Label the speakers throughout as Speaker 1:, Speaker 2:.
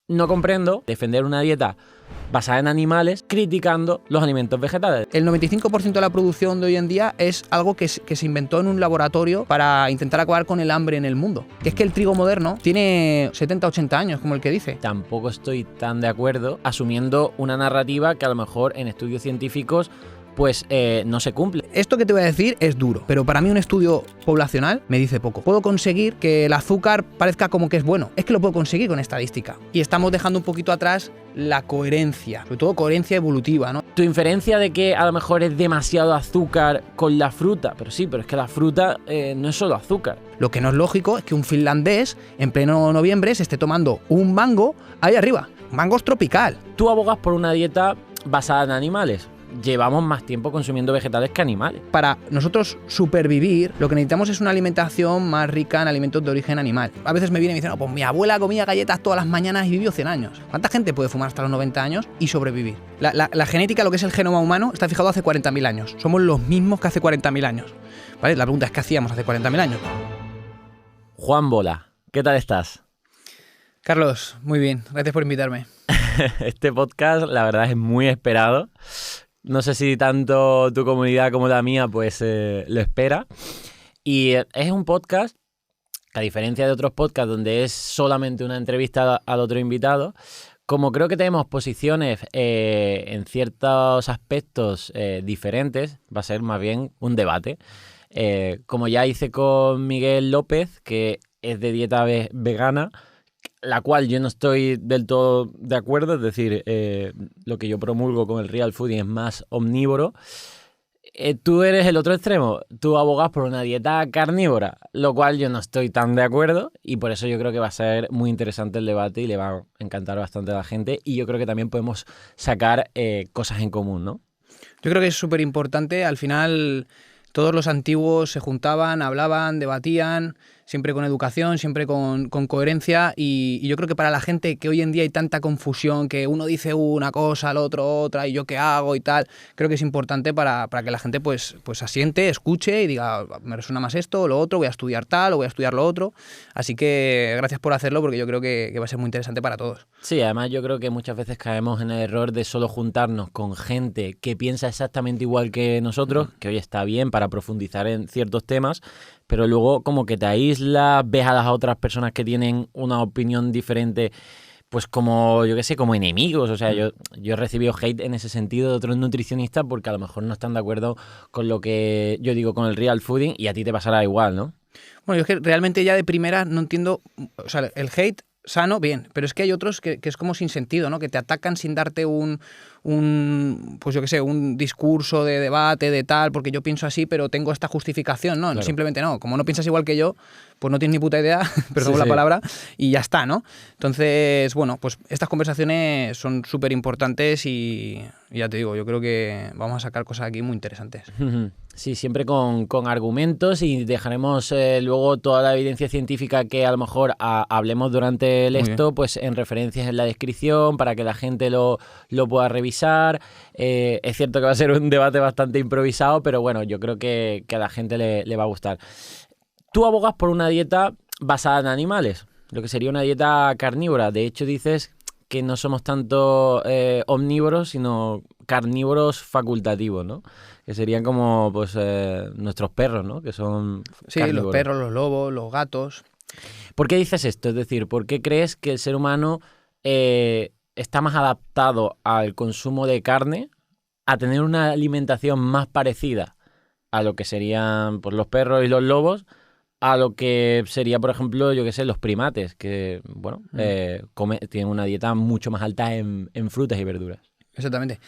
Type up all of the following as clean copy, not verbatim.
Speaker 1: No comprendo defender una dieta basada en animales criticando los alimentos vegetales.
Speaker 2: El 95% de la producción de hoy en día es algo que se inventó en un laboratorio para intentar acabar con el hambre en el mundo. Que es que el trigo moderno tiene 70, 80 años, como el que dice.
Speaker 1: Tampoco estoy tan de acuerdo asumiendo una narrativa que a lo mejor en estudios científicos pues no se cumple.
Speaker 2: Esto que te voy a decir es duro, pero para mí un estudio poblacional me dice poco. Puedo conseguir que el azúcar parezca como que es bueno. Es que lo puedo conseguir con estadística. Y estamos dejando un poquito atrás la coherencia, sobre todo coherencia evolutiva, ¿no?
Speaker 1: Tu inferencia de que a lo mejor es demasiado azúcar con la fruta, pero sí, pero es que la fruta no es solo azúcar.
Speaker 2: Lo que no es lógico es que un finlandés en pleno noviembre se esté tomando un mango ahí arriba. Mango es tropical.
Speaker 1: Tú abogas por una dieta basada en animales. Llevamos más tiempo consumiendo vegetales que animales.
Speaker 2: Para nosotros supervivir, lo que necesitamos es una alimentación más rica en alimentos de origen animal. A veces me vienen y me dicen, pues mi abuela comía galletas todas las mañanas y vivió 100 años. ¿Cuánta gente puede fumar hasta los 90 años y sobrevivir? La genética, lo que es el genoma humano, está fijado hace 40.000 años. Somos los mismos que hace 40.000 años. ¿Vale? La pregunta es, ¿qué hacíamos hace 40.000 años?
Speaker 1: Juan Bola, ¿qué tal estás?
Speaker 2: Carlos, muy bien. Gracias por invitarme.
Speaker 1: Este podcast, la verdad, es muy esperado. No sé si tanto tu comunidad como la mía pues lo espera. Y es un podcast que, a diferencia de otros podcasts donde es solamente una entrevista al otro invitado, como creo que tenemos posiciones en ciertos aspectos diferentes, va a ser más bien un debate. Como ya hice con Miguel López, que es de dieta vegana, la cual yo no estoy del todo de acuerdo, es decir, lo que yo promulgo con el real fooding es más omnívoro. Tú eres el otro extremo, tú abogas por una dieta carnívora, lo cual yo no estoy tan de acuerdo, y por eso yo creo que va a ser muy interesante el debate y le va a encantar bastante a la gente, y yo creo que también podemos sacar cosas en común, ¿no?
Speaker 2: Yo creo que es súper importante. Al final todos los antiguos se juntaban, hablaban, debatían, siempre con educación, siempre con coherencia, y yo creo que para la gente que hoy en día hay tanta confusión, que uno dice una cosa, el otro otra, y yo qué hago y tal, creo que es importante para que la gente pues asiente, escuche y diga, me resuena más esto o lo otro, voy a estudiar tal o voy a estudiar lo otro. Así que gracias por hacerlo, porque yo creo que va a ser muy interesante para todos.
Speaker 1: Sí, además yo creo que muchas veces caemos en el error de solo juntarnos con gente que piensa exactamente igual que nosotros, que hoy está bien para profundizar en ciertos temas, pero luego como que te aíslas, ves a las otras personas que tienen una opinión diferente pues como, yo qué sé, como enemigos. O sea, yo he recibido hate en ese sentido de otros nutricionistas porque a lo mejor no están de acuerdo con lo que yo digo con el real fooding, y a ti te pasará igual, ¿no?
Speaker 2: Bueno, yo es que realmente ya de primera no entiendo, o sea, el hate sano, bien, pero es que hay otros que es como sin sentido, ¿no? Que te atacan sin darte pues yo qué sé, un discurso de debate, de tal, porque yo pienso así, pero tengo esta justificación, ¿no? Claro. Simplemente no, como no piensas igual que yo, pues no tienes ni puta idea, perdón la palabra, y ya está, ¿no? Entonces, bueno, pues estas conversaciones son súper importantes y ya te digo, yo creo que vamos a sacar cosas aquí muy interesantes.
Speaker 1: Sí, siempre con argumentos, y dejaremos luego toda la evidencia científica que a lo mejor hablemos durante esto, pues en referencias en la descripción para que la gente lo pueda revisar. Es cierto que va a ser un debate bastante improvisado, pero bueno, yo creo que a la gente le va a gustar. Tú abogas por una dieta basada en animales, lo que sería una dieta carnívora. De hecho, dices que no somos tanto omnívoros, sino carnívoros facultativos, ¿no? Que serían como pues nuestros perros, ¿no? Que son carnívoros.
Speaker 2: Los perros, los lobos, los gatos.
Speaker 1: ¿Por qué dices esto? Es decir, ¿por qué crees que el ser humano está más adaptado al consumo de carne, a tener una alimentación más parecida a lo que serían pues, los perros y los lobos, a lo que sería, por ejemplo, yo qué sé, los primates, que, bueno, tienen una dieta mucho más alta en frutas y verduras?
Speaker 2: Exactamente.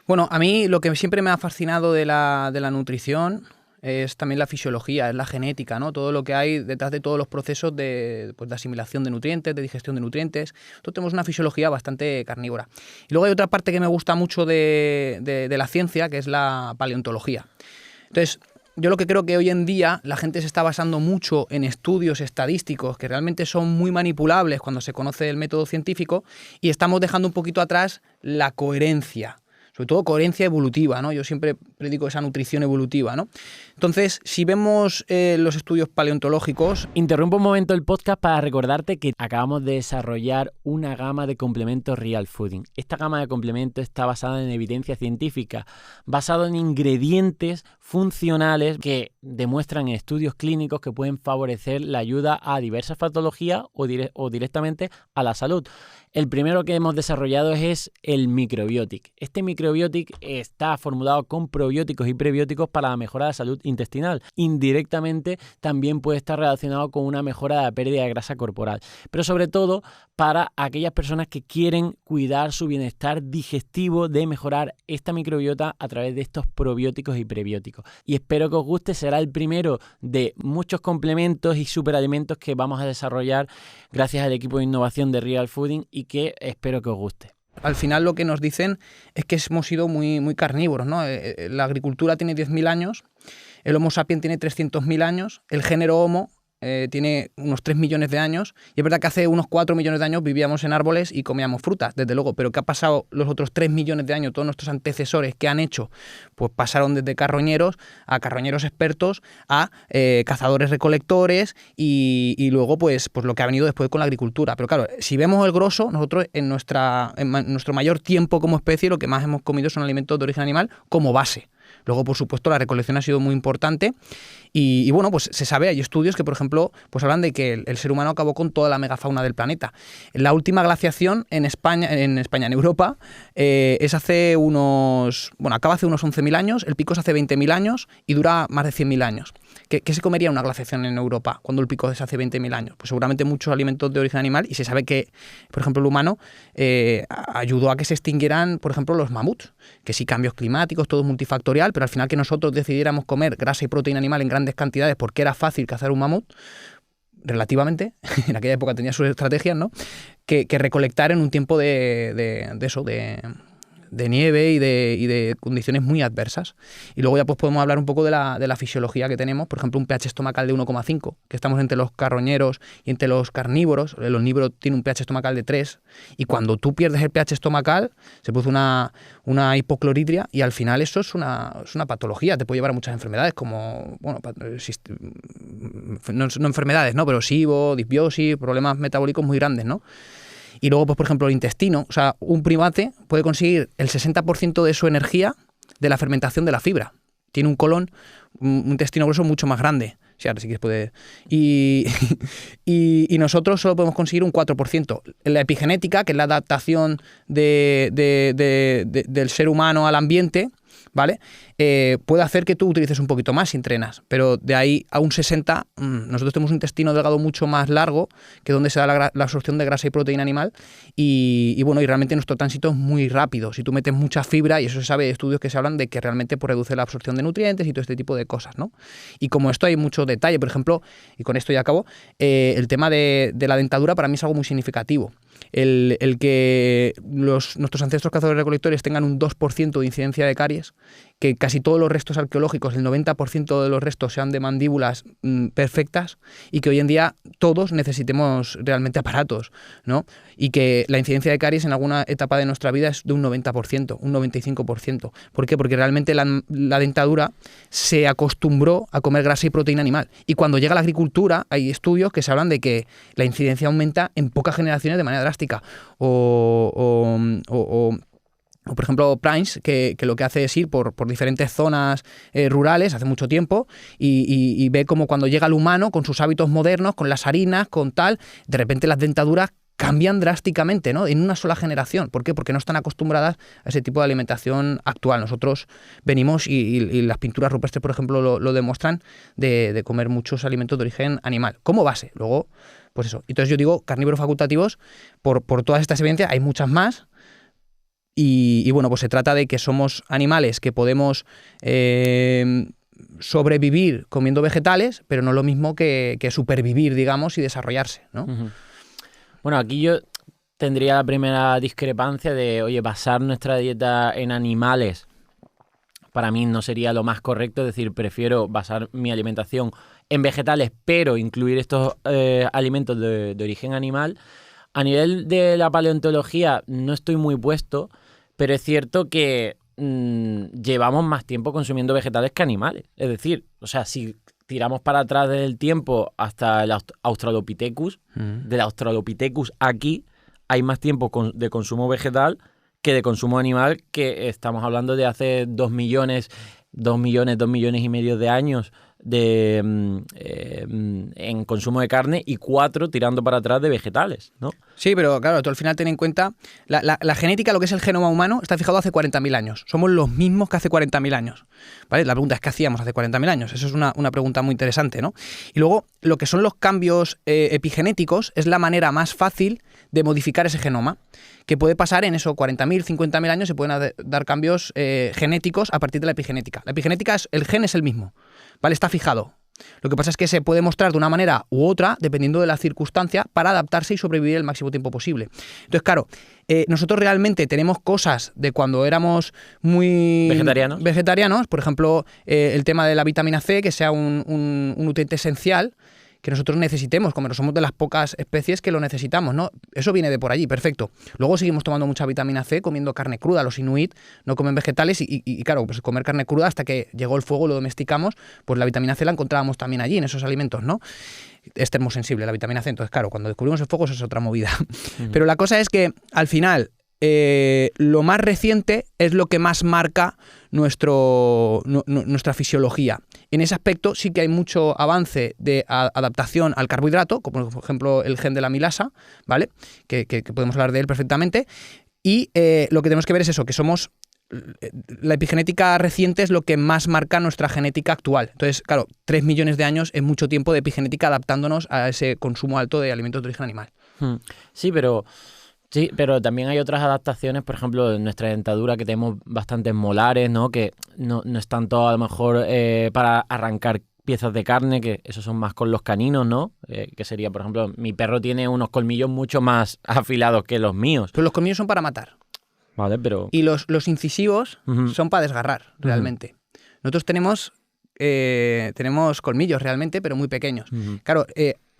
Speaker 2: Bueno, a mí lo que siempre me ha fascinado de la nutrición es también la fisiología, es la genética, ¿no? Todo lo que hay detrás de todos los procesos de asimilación de nutrientes, de digestión de nutrientes. Entonces tenemos una fisiología bastante carnívora. Y luego hay otra parte que me gusta mucho de la ciencia, que es la paleontología. Entonces, yo lo que creo que hoy en día la gente se está basando mucho en estudios estadísticos que realmente son muy manipulables cuando se conoce el método científico, y estamos dejando un poquito atrás la coherencia, sobre todo coherencia evolutiva, ¿no? Yo siempre periódico, esa nutrición evolutiva, ¿no? Entonces, si vemos los estudios paleontológicos...
Speaker 1: Interrumpo un momento el podcast para recordarte que acabamos de desarrollar una gama de complementos Real Fooding. Esta gama de complementos está basada en evidencia científica, basado en ingredientes funcionales que demuestran en estudios clínicos que pueden favorecer la ayuda a diversas patologías o directamente a la salud. El primero que hemos desarrollado es el Microbiotic. Este Microbiotic está formulado con probióticos y prebióticos para la mejora de la salud intestinal. Indirectamente también puede estar relacionado con una mejora de la pérdida de grasa corporal, pero sobre todo para aquellas personas que quieren cuidar su bienestar digestivo, de mejorar esta microbiota a través de estos probióticos y prebióticos. Y espero que os guste, será el primero de muchos complementos y superalimentos que vamos a desarrollar gracias al equipo de innovación de Real Fooding y que espero que os guste.
Speaker 2: Al final lo que nos dicen es que hemos sido muy, muy carnívoros, ¿no? La agricultura tiene 10.000 años, el Homo sapiens tiene 300.000 años, el género Homo tiene unos 3 millones de años, y es verdad que hace unos 4 millones de años vivíamos en árboles y comíamos frutas, desde luego, pero ¿qué ha pasado los otros 3 millones de años? Todos nuestros antecesores, ¿qué han hecho? Pues pasaron desde carroñeros a carroñeros expertos a cazadores recolectores y luego pues lo que ha venido después con la agricultura. Pero claro, si vemos el grosso, nosotros en nuestro mayor tiempo como especie lo que más hemos comido son alimentos de origen animal como base. Luego, por supuesto, la recolección ha sido muy importante y bueno, pues se sabe, hay estudios que, por ejemplo, pues hablan de que el ser humano acabó con toda la megafauna del planeta. La última glaciación en Europa, es hace acaba hace unos 11.000 años, el pico es hace 20.000 años y dura más de 100.000 años. ¿Qué se comería una glaciación en Europa cuando el pico es hace 20.000 años? Pues seguramente muchos alimentos de origen animal, y se sabe que, por ejemplo, el humano ayudó a que se extinguieran, por ejemplo, los mamuts, que sí, cambios climáticos, todo es multifactorial, pero al final que nosotros decidiéramos comer grasa y proteína animal en grandes cantidades porque era fácil cazar un mamut, relativamente, en aquella época tenía sus estrategias, ¿no? Que recolectar en un tiempo de nieve y de condiciones muy adversas. Y luego ya pues podemos hablar un poco de la fisiología que tenemos, por ejemplo un pH estomacal de 1,5, que estamos entre los carroñeros y entre los carnívoros. El omnívoro tiene un pH estomacal de 3, y cuando tú pierdes el pH estomacal se produce una hipocloridria, y al final eso es una patología, te puede llevar a muchas enfermedades como, bueno, no enfermedades, ¿no? Pero SIBO, disbiosis, problemas metabólicos muy grandes, ¿no? Y luego, pues por ejemplo, el intestino. O sea, un primate puede conseguir el 60% de su energía de la fermentación de la fibra. Tiene un colon, un intestino grueso mucho más grande. Sí, ahora sí que puede. Y nosotros solo podemos conseguir un 4%. La epigenética, que es la adaptación del ser humano al ambiente, ¿vale? Puede hacer que tú utilices un poquito más si entrenas, pero de ahí a un 60, nosotros tenemos un intestino delgado mucho más largo, que es donde se da la absorción de grasa y proteína animal, y bueno, y realmente nuestro tránsito es muy rápido. Si tú metes mucha fibra, y eso se sabe de estudios que se hablan de que realmente pues, reduce la absorción de nutrientes y todo este tipo de cosas, ¿no? Y como esto hay mucho detalle, por ejemplo, y con esto ya acabo, el tema de la dentadura para mí es algo muy significativo. El que nuestros ancestros cazadores recolectores tengan un 2% de incidencia de caries, que casi todos los restos arqueológicos, el 90% de los restos sean de mandíbulas perfectas, y que hoy en día todos necesitemos realmente aparatos, ¿no? Y que la incidencia de caries en alguna etapa de nuestra vida es de un 90%, un 95%. ¿Por qué? Porque realmente la dentadura se acostumbró a comer grasa y proteína animal. Y cuando llega la agricultura, hay estudios que se hablan de que la incidencia aumenta en pocas generaciones de manera drástica. O por ejemplo, Prince, que lo que hace es ir por diferentes zonas rurales hace mucho tiempo y ve como cuando llega el humano con sus hábitos modernos, con las harinas, con tal, de repente las dentaduras cambian drásticamente, ¿no? En una sola generación. ¿Por qué? Porque no están acostumbradas a ese tipo de alimentación actual. Nosotros venimos, y las pinturas rupestres, por ejemplo, lo demuestran, de comer muchos alimentos de origen animal, como base. Luego, pues eso. Entonces yo digo carnívoros facultativos por todas estas evidencias, hay muchas más. Y bueno, pues se trata de que somos animales que podemos sobrevivir comiendo vegetales, pero no lo mismo que supervivir, digamos, y desarrollarse, ¿no?
Speaker 1: Uh-huh. Bueno, aquí yo tendría la primera discrepancia de, oye, basar nuestra dieta en animales para mí no sería lo más correcto, es decir, prefiero basar mi alimentación en vegetales, pero incluir estos alimentos de origen animal. A nivel de la paleontología no estoy muy puesto, pero es cierto que llevamos más tiempo consumiendo vegetales que animales. Es decir, o sea, si tiramos para atrás del tiempo hasta el Australopithecus, del Australopithecus aquí hay más tiempo de consumo vegetal que de consumo animal, que estamos hablando de hace 2 millones y medio de años en consumo de carne y 4 tirando para atrás de vegetales, ¿no?
Speaker 2: Sí, pero claro, tú al final ten en cuenta, la genética, lo que es el genoma humano, está fijado hace 40.000 años. Somos los mismos que hace 40.000 años, ¿vale? La pregunta es, ¿qué hacíamos hace 40.000 años? Eso es una pregunta muy interesante, ¿no? Y luego, lo que son los cambios epigenéticos es la manera más fácil de modificar ese genoma, que puede pasar en esos 40.000, 50.000 años, se pueden dar cambios genéticos a partir de la epigenética. La epigenética, el gen es el mismo, ¿vale? Está fijado. Lo que pasa es que se puede mostrar de una manera u otra, dependiendo de la circunstancia, para adaptarse y sobrevivir el máximo tiempo posible. Entonces, claro, nosotros realmente tenemos cosas de cuando éramos muy vegetarianos, por ejemplo, el tema de la vitamina C, que sea un nutriente esencial, que nosotros necesitemos, como somos de las pocas especies que lo necesitamos, ¿no? Eso viene de por allí, perfecto. Luego seguimos tomando mucha vitamina C, comiendo carne cruda. Los inuit no comen vegetales y claro, pues comer carne cruda hasta que llegó el fuego, lo domesticamos, pues la vitamina C la encontrábamos también allí, en esos alimentos, ¿no? Es termosensible la vitamina C, entonces claro, cuando descubrimos el fuego eso es otra movida. Pero la cosa es que al final lo más reciente es lo que más marca nuestra fisiología. En ese aspecto sí que hay mucho avance de adaptación al carbohidrato, como por ejemplo el gen de la amilasa, ¿vale? Que podemos hablar de él perfectamente. Y lo que tenemos que ver es eso, que somos... La epigenética reciente es lo que más marca nuestra genética actual. Entonces, claro, 3 millones de años es mucho tiempo de epigenética adaptándonos a ese consumo alto de alimentos de origen animal.
Speaker 1: Sí, pero también hay otras adaptaciones, por ejemplo, en nuestra dentadura, que tenemos bastantes molares, ¿no? Que no es tanto a lo mejor para arrancar piezas de carne, que esos son más con los caninos, ¿no? Que sería, por ejemplo, mi perro tiene unos colmillos mucho más afilados que los míos.
Speaker 2: Pero los colmillos son para matar.
Speaker 1: Vale, pero...
Speaker 2: Y los incisivos son para desgarrar, realmente. Nosotros tenemos colmillos realmente, pero muy pequeños. Claro,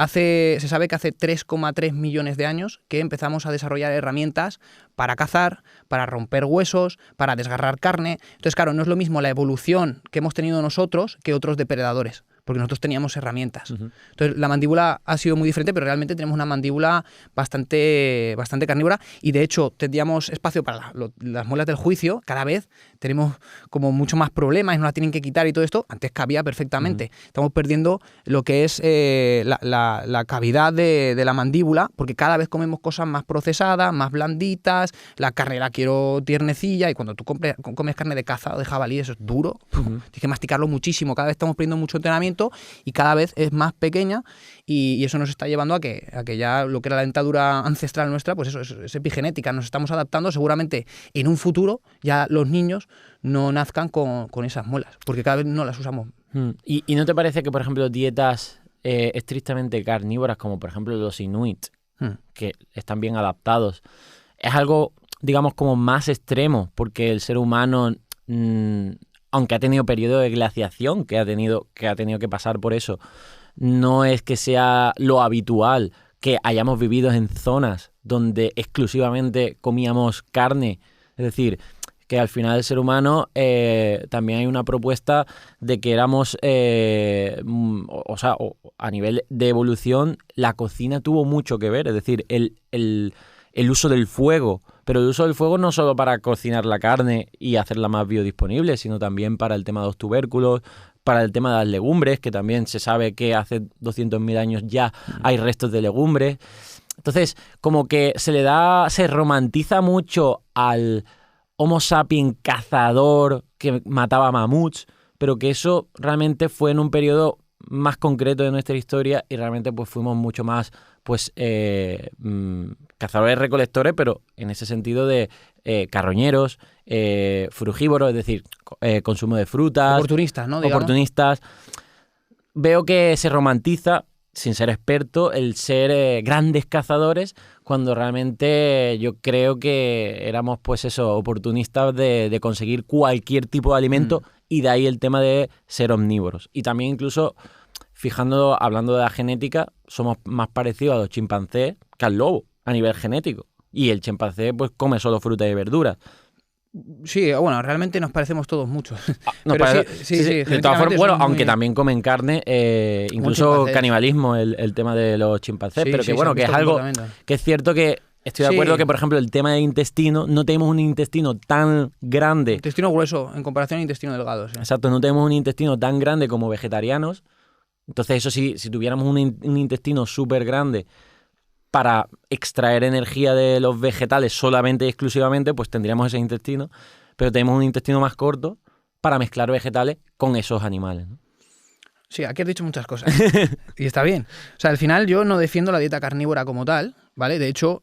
Speaker 2: se sabe que hace 3,3 millones de años que empezamos a desarrollar herramientas para cazar, para romper huesos, para desgarrar carne. Entonces, claro, no es lo mismo la evolución que hemos tenido nosotros que otros depredadores, porque nosotros teníamos herramientas. Entonces, la mandíbula ha sido muy diferente, pero realmente tenemos una mandíbula bastante carnívora y, de hecho, tendríamos espacio para las muelas del juicio. Cada vez tenemos como mucho más problemas y nos la tienen que quitar y todo esto. Antes cabía perfectamente. Estamos perdiendo lo que es la cavidad de la mandíbula, porque cada vez comemos cosas más procesadas, más blanditas, la carne la quiero tiernecilla, y cuando tú comes carne de caza o de jabalí, eso es duro. Tienes que masticarlo muchísimo. Cada vez estamos perdiendo mucho entrenamiento y cada vez es más pequeña y eso nos está llevando a que ya lo que era la dentadura ancestral nuestra, pues eso es epigenética, nos estamos adaptando. Seguramente en un futuro ya los niños no nazcan con esas muelas, porque cada vez no las usamos.
Speaker 1: ¿Y no te parece que, por ejemplo, dietas estrictamente carnívoras, como por ejemplo los inuit, que están bien adaptados, es algo, digamos, como más extremo, porque el ser humano... aunque ha tenido periodo de glaciación, que ha tenido que pasar por eso, no es que sea lo habitual que hayamos vivido en zonas donde exclusivamente comíamos carne. Es decir, que al final el ser humano también hay una propuesta de que éramos, a nivel de evolución, la cocina tuvo mucho que ver. Es decir, el uso del fuego, pero el uso del fuego no solo para cocinar la carne y hacerla más biodisponible, sino también para el tema de los tubérculos, para el tema de las legumbres, que también se sabe que hace 200.000 años ya hay restos de legumbres. Entonces, como que se romantiza mucho al Homo sapiens cazador que mataba mamuts, pero que eso realmente fue en un periodo más concreto de nuestra historia y realmente pues fuimos mucho más cazadores recolectores, pero en ese sentido de carroñeros, frugívoros, es decir, consumo de frutas.
Speaker 2: Oportunistas, ¿no? Digamos.
Speaker 1: Oportunistas. Veo que se romantiza, sin ser experto, el ser grandes cazadores, cuando realmente yo creo que éramos pues eso, oportunistas de conseguir cualquier tipo de alimento, y de ahí el tema de ser omnívoros. Y también incluso, hablando de la genética, somos más parecidos a los chimpancés que al lobo a nivel genético. Y el chimpancé pues come solo fruta y verduras.
Speaker 2: Sí, bueno, realmente nos parecemos todos mucho.
Speaker 1: Nos
Speaker 2: Pero
Speaker 1: parece-
Speaker 2: sí,
Speaker 1: de todas
Speaker 2: genéticamente
Speaker 1: formas, bueno,
Speaker 2: son
Speaker 1: aunque
Speaker 2: muy-
Speaker 1: también comen carne, incluso
Speaker 2: chimpancés.
Speaker 1: canibalismo, el tema de los chimpancés,
Speaker 2: Sí,
Speaker 1: pero
Speaker 2: sí,
Speaker 1: que
Speaker 2: se
Speaker 1: bueno,
Speaker 2: han
Speaker 1: que es
Speaker 2: visto
Speaker 1: algo
Speaker 2: comportamientos.
Speaker 1: que es cierto que estoy de
Speaker 2: Sí.
Speaker 1: acuerdo que, por ejemplo, el tema del intestino, no tenemos un intestino tan grande,
Speaker 2: Intestino grueso en comparación al intestino delgado. Sí.
Speaker 1: exacto, no tenemos un intestino tan grande como vegetarianos, entonces eso sí, si tuviéramos un intestino súper grande para extraer energía de los vegetales solamente y exclusivamente, pues tendríamos ese intestino, pero tenemos un intestino más corto para mezclar vegetales con esos animales, ¿no?
Speaker 2: Sí, aquí has dicho muchas cosas. Y está bien. O sea, al final yo no defiendo la dieta carnívora como tal, ¿vale? De hecho,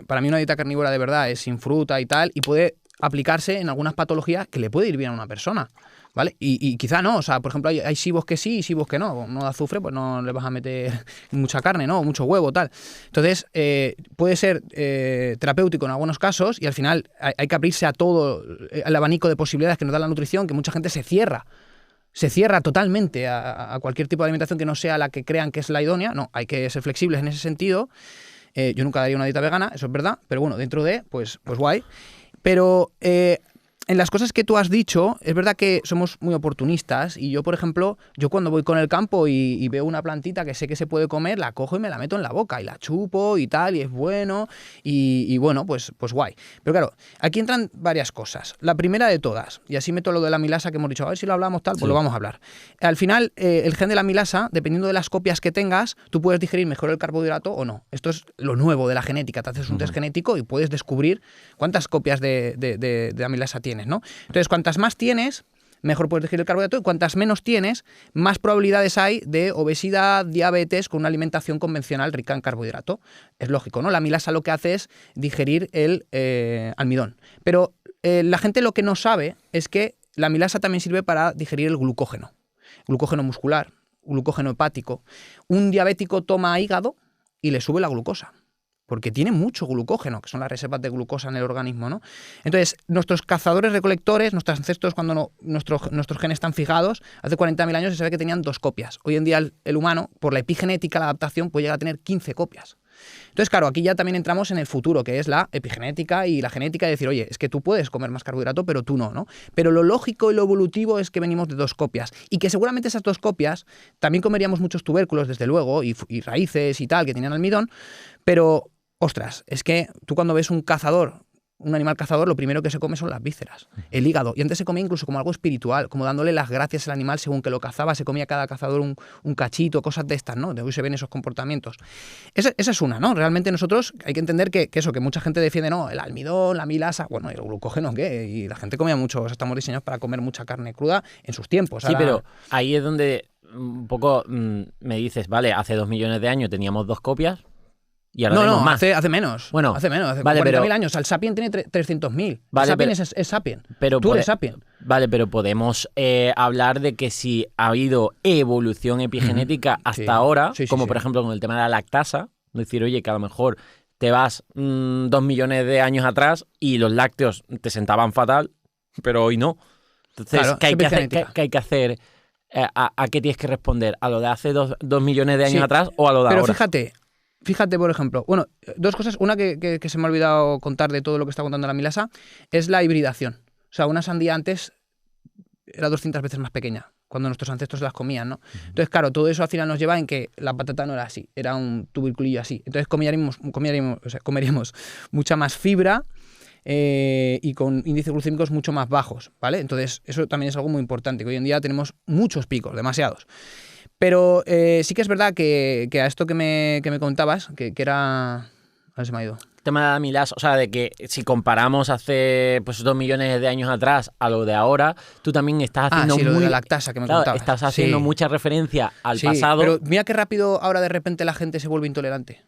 Speaker 2: para mí una dieta carnívora de verdad es sin fruta y tal, y puede aplicarse en algunas patologías que le puede ir bien a una persona, ¿vale? Y quizá no, o sea, por ejemplo, hay sibos que sí y sibos que no. No da azufre, pues no le vas a meter mucha carne, ¿no? O mucho huevo, tal. Entonces, puede ser terapéutico en algunos casos y al final hay que abrirse a todo el abanico de posibilidades que nos da la nutrición, que mucha gente se cierra totalmente a cualquier tipo de alimentación que no sea la que crean que es la idónea. No, hay que ser flexibles en ese sentido. Yo nunca daría una dieta vegana, eso es verdad, pero bueno, dentro de, pues guay. Pero en las cosas que tú has dicho, es verdad que somos muy oportunistas y yo, por ejemplo, yo cuando voy con el campo y veo una plantita que sé que se puede comer, la cojo y me la meto en la boca y la chupo y tal, y es bueno, y bueno, pues guay. Pero claro, aquí entran varias cosas. La primera de todas, y así meto lo de la amilasa que hemos dicho, a ver si lo hablamos tal, pues
Speaker 1: Sí.
Speaker 2: lo vamos a hablar. Al final, el gen de la amilasa, dependiendo de las copias que tengas, tú puedes digerir mejor el carbohidrato o no. Esto es lo nuevo de la genética. Te haces un test genético y puedes descubrir cuántas copias de amilasa tienes, ¿no? Entonces, cuantas más tienes, mejor puedes digerir el carbohidrato, y cuantas menos tienes, más probabilidades hay de obesidad, diabetes con una alimentación convencional rica en carbohidrato. Es lógico, ¿no? La amilasa lo que hace es digerir el almidón. Pero la gente lo que no sabe es que la amilasa también sirve para digerir el glucógeno muscular, glucógeno hepático. Un diabético toma hígado y le sube la glucosa, porque tiene mucho glucógeno, que son las reservas de glucosa en el organismo, ¿no? Entonces, nuestros cazadores-recolectores, nuestros ancestros, cuando nuestros genes están fijados, hace 40.000 años se sabe que tenían 2 copias. Hoy en día el humano, por la epigenética, la adaptación, puede llegar a tener 15 copias. Entonces, claro, aquí ya también entramos en el futuro, que es la epigenética y la genética, de decir, oye, es que tú puedes comer más carbohidrato, pero tú no, ¿no? Pero lo lógico y lo evolutivo es que venimos de 2 copias y que seguramente esas 2 copias también comeríamos muchos tubérculos, desde luego, y raíces y tal, que tenían almidón, pero, ostras, es que tú cuando ves un animal cazador, lo primero que se come son las vísceras, el hígado. Y antes se comía incluso como algo espiritual, como dándole las gracias al animal según que lo cazaba, se comía cada cazador un cachito, cosas de estas, ¿no? De hoy se ven esos comportamientos. Esa es una, ¿no? Realmente nosotros hay que entender que mucha gente defiende, no, el almidón, la amilasa, bueno, ¿y el glucógeno qué? Y la gente comía mucho, o sea, estamos diseñados para comer mucha carne cruda en sus tiempos.
Speaker 1: Sí, pero ahí es donde un poco me dices, vale, hace 2 millones de años teníamos 2 copias y ahora tenemos más.
Speaker 2: Hace menos.
Speaker 1: Bueno,
Speaker 2: hace menos, hace
Speaker 1: vale,
Speaker 2: 40.000 años. El Sapien tiene 300.000.
Speaker 1: Vale,
Speaker 2: el Sapien
Speaker 1: pero-
Speaker 2: es Sapien.
Speaker 1: pero
Speaker 2: Tú eres Sapien.
Speaker 1: Vale, pero podemos hablar de que si ha habido evolución epigenética hasta
Speaker 2: Sí.
Speaker 1: ahora,
Speaker 2: Sí, sí,
Speaker 1: como
Speaker 2: sí.
Speaker 1: por ejemplo con el tema de la lactasa, decir, oye, que a lo mejor te vas 2 millones de años atrás y los lácteos te sentaban fatal, pero hoy no. Entonces,
Speaker 2: Claro,
Speaker 1: ¿qué hay
Speaker 2: es
Speaker 1: que hacer?
Speaker 2: epigenética.
Speaker 1: ¿Qué hay que hacer? ¿A qué tienes que responder? ¿A lo de hace 2 millones de años
Speaker 2: Sí,
Speaker 1: atrás o a lo de
Speaker 2: Pero
Speaker 1: ahora?
Speaker 2: fíjate, por ejemplo, bueno, 2 cosas. Una que se me ha olvidado contar de todo lo que está contando la Milasa es la hibridación. O sea, una sandía antes era 200 veces más pequeña, cuando nuestros ancestros las comían, ¿no? Entonces, claro, todo eso al final nos lleva en que la patata no era así, era un tuberculillo así. Entonces comeríamos mucha más fibra y con índices glucémicos mucho más bajos, ¿vale? Entonces, eso también es algo muy importante, que hoy en día tenemos muchos picos, demasiados. Pero sí que es verdad que a esto que me contabas, que era... A ver, se me ha ido.
Speaker 1: El tema de la amilasa, o sea, de que si comparamos hace 2 millones de años atrás a lo de ahora, tú también estás haciendo
Speaker 2: lo de
Speaker 1: muy...
Speaker 2: la lactasa que me
Speaker 1: Claro,
Speaker 2: contabas.
Speaker 1: estás haciendo
Speaker 2: Sí.
Speaker 1: mucha referencia al
Speaker 2: Sí,
Speaker 1: pasado.
Speaker 2: pero mira qué rápido ahora de repente la gente se vuelve intolerante.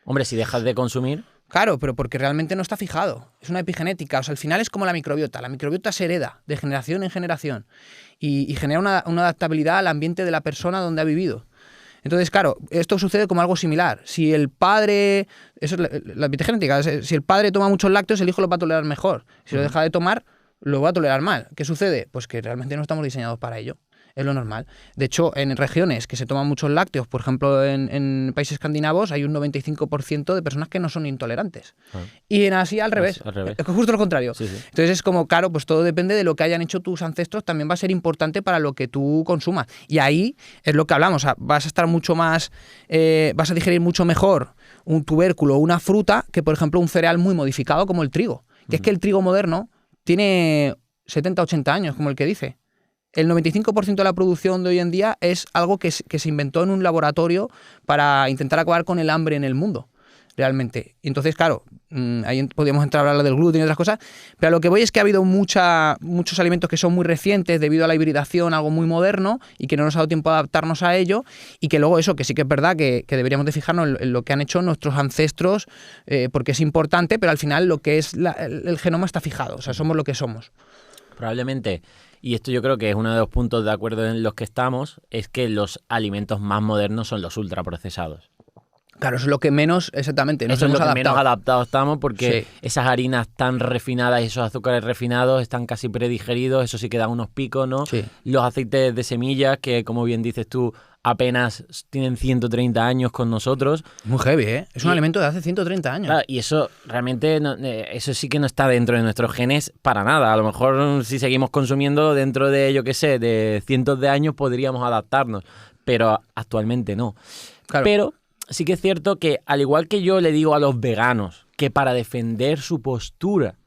Speaker 1: Hombre, si dejas de consumir...
Speaker 2: Claro, pero porque realmente no está fijado. Es una epigenética. O sea, al final es como la microbiota. La microbiota se hereda de generación en generación y genera una adaptabilidad al ambiente de la persona donde ha vivido. Entonces, claro, esto sucede como algo similar. Si el padre... Eso es la epigenética. Si el padre toma muchos lácteos, el hijo lo va a tolerar mejor. Si lo deja de tomar, lo va a tolerar mal. ¿Qué sucede? Pues que realmente no estamos diseñados para ello. Es lo normal. De hecho, en regiones que se toman muchos lácteos, por ejemplo, en países escandinavos, hay un 95% de personas que no son intolerantes. Y en Asia, al revés. Es justo lo contrario.
Speaker 1: Sí.
Speaker 2: Entonces es como, claro, pues todo depende de lo que hayan hecho tus ancestros, también va a ser importante para lo que tú consumas. Y ahí es lo que hablamos, o sea, vas a estar mucho más, vas a digerir mucho mejor un tubérculo o una fruta que, por ejemplo, un cereal muy modificado como el trigo. Que es que el trigo moderno tiene 70, 80 años, como el que dice. El 95% de la producción de hoy en día es algo que se inventó en un laboratorio para intentar acabar con el hambre en el mundo, realmente. Y entonces, claro, ahí podríamos entrar a hablar del gluten y otras cosas, pero a lo que voy es que ha habido muchos alimentos que son muy recientes debido a la hibridación, algo muy moderno, y que no nos ha dado tiempo de adaptarnos a ello, y que luego eso, que sí que es verdad que deberíamos de fijarnos en lo que han hecho nuestros ancestros, porque es importante, pero al final lo que es el genoma está fijado, o sea, somos lo que somos.
Speaker 1: Probablemente, y esto yo creo que es uno de los puntos de acuerdo en los que estamos, es que los alimentos más modernos son los ultraprocesados.
Speaker 2: Claro, eso es lo que menos, exactamente,
Speaker 1: eso es lo que
Speaker 2: adaptado.
Speaker 1: menos adaptados estamos, porque esas harinas tan refinadas y esos azúcares refinados están casi predigeridos, eso sí que dan unos picos, ¿no?
Speaker 2: Sí.
Speaker 1: Los aceites de semillas, que como bien dices tú, apenas tienen 130 años con nosotros.
Speaker 2: Muy heavy, ¿eh? Es un alimento de hace 130 años.
Speaker 1: Claro, y eso realmente, eso sí que no está dentro de nuestros genes para nada. A lo mejor si seguimos consumiendo dentro de, yo qué sé, de cientos de años podríamos adaptarnos, pero actualmente no.
Speaker 2: Claro.
Speaker 1: Pero sí que es cierto que, al igual que yo le digo a los veganos que para defender su postura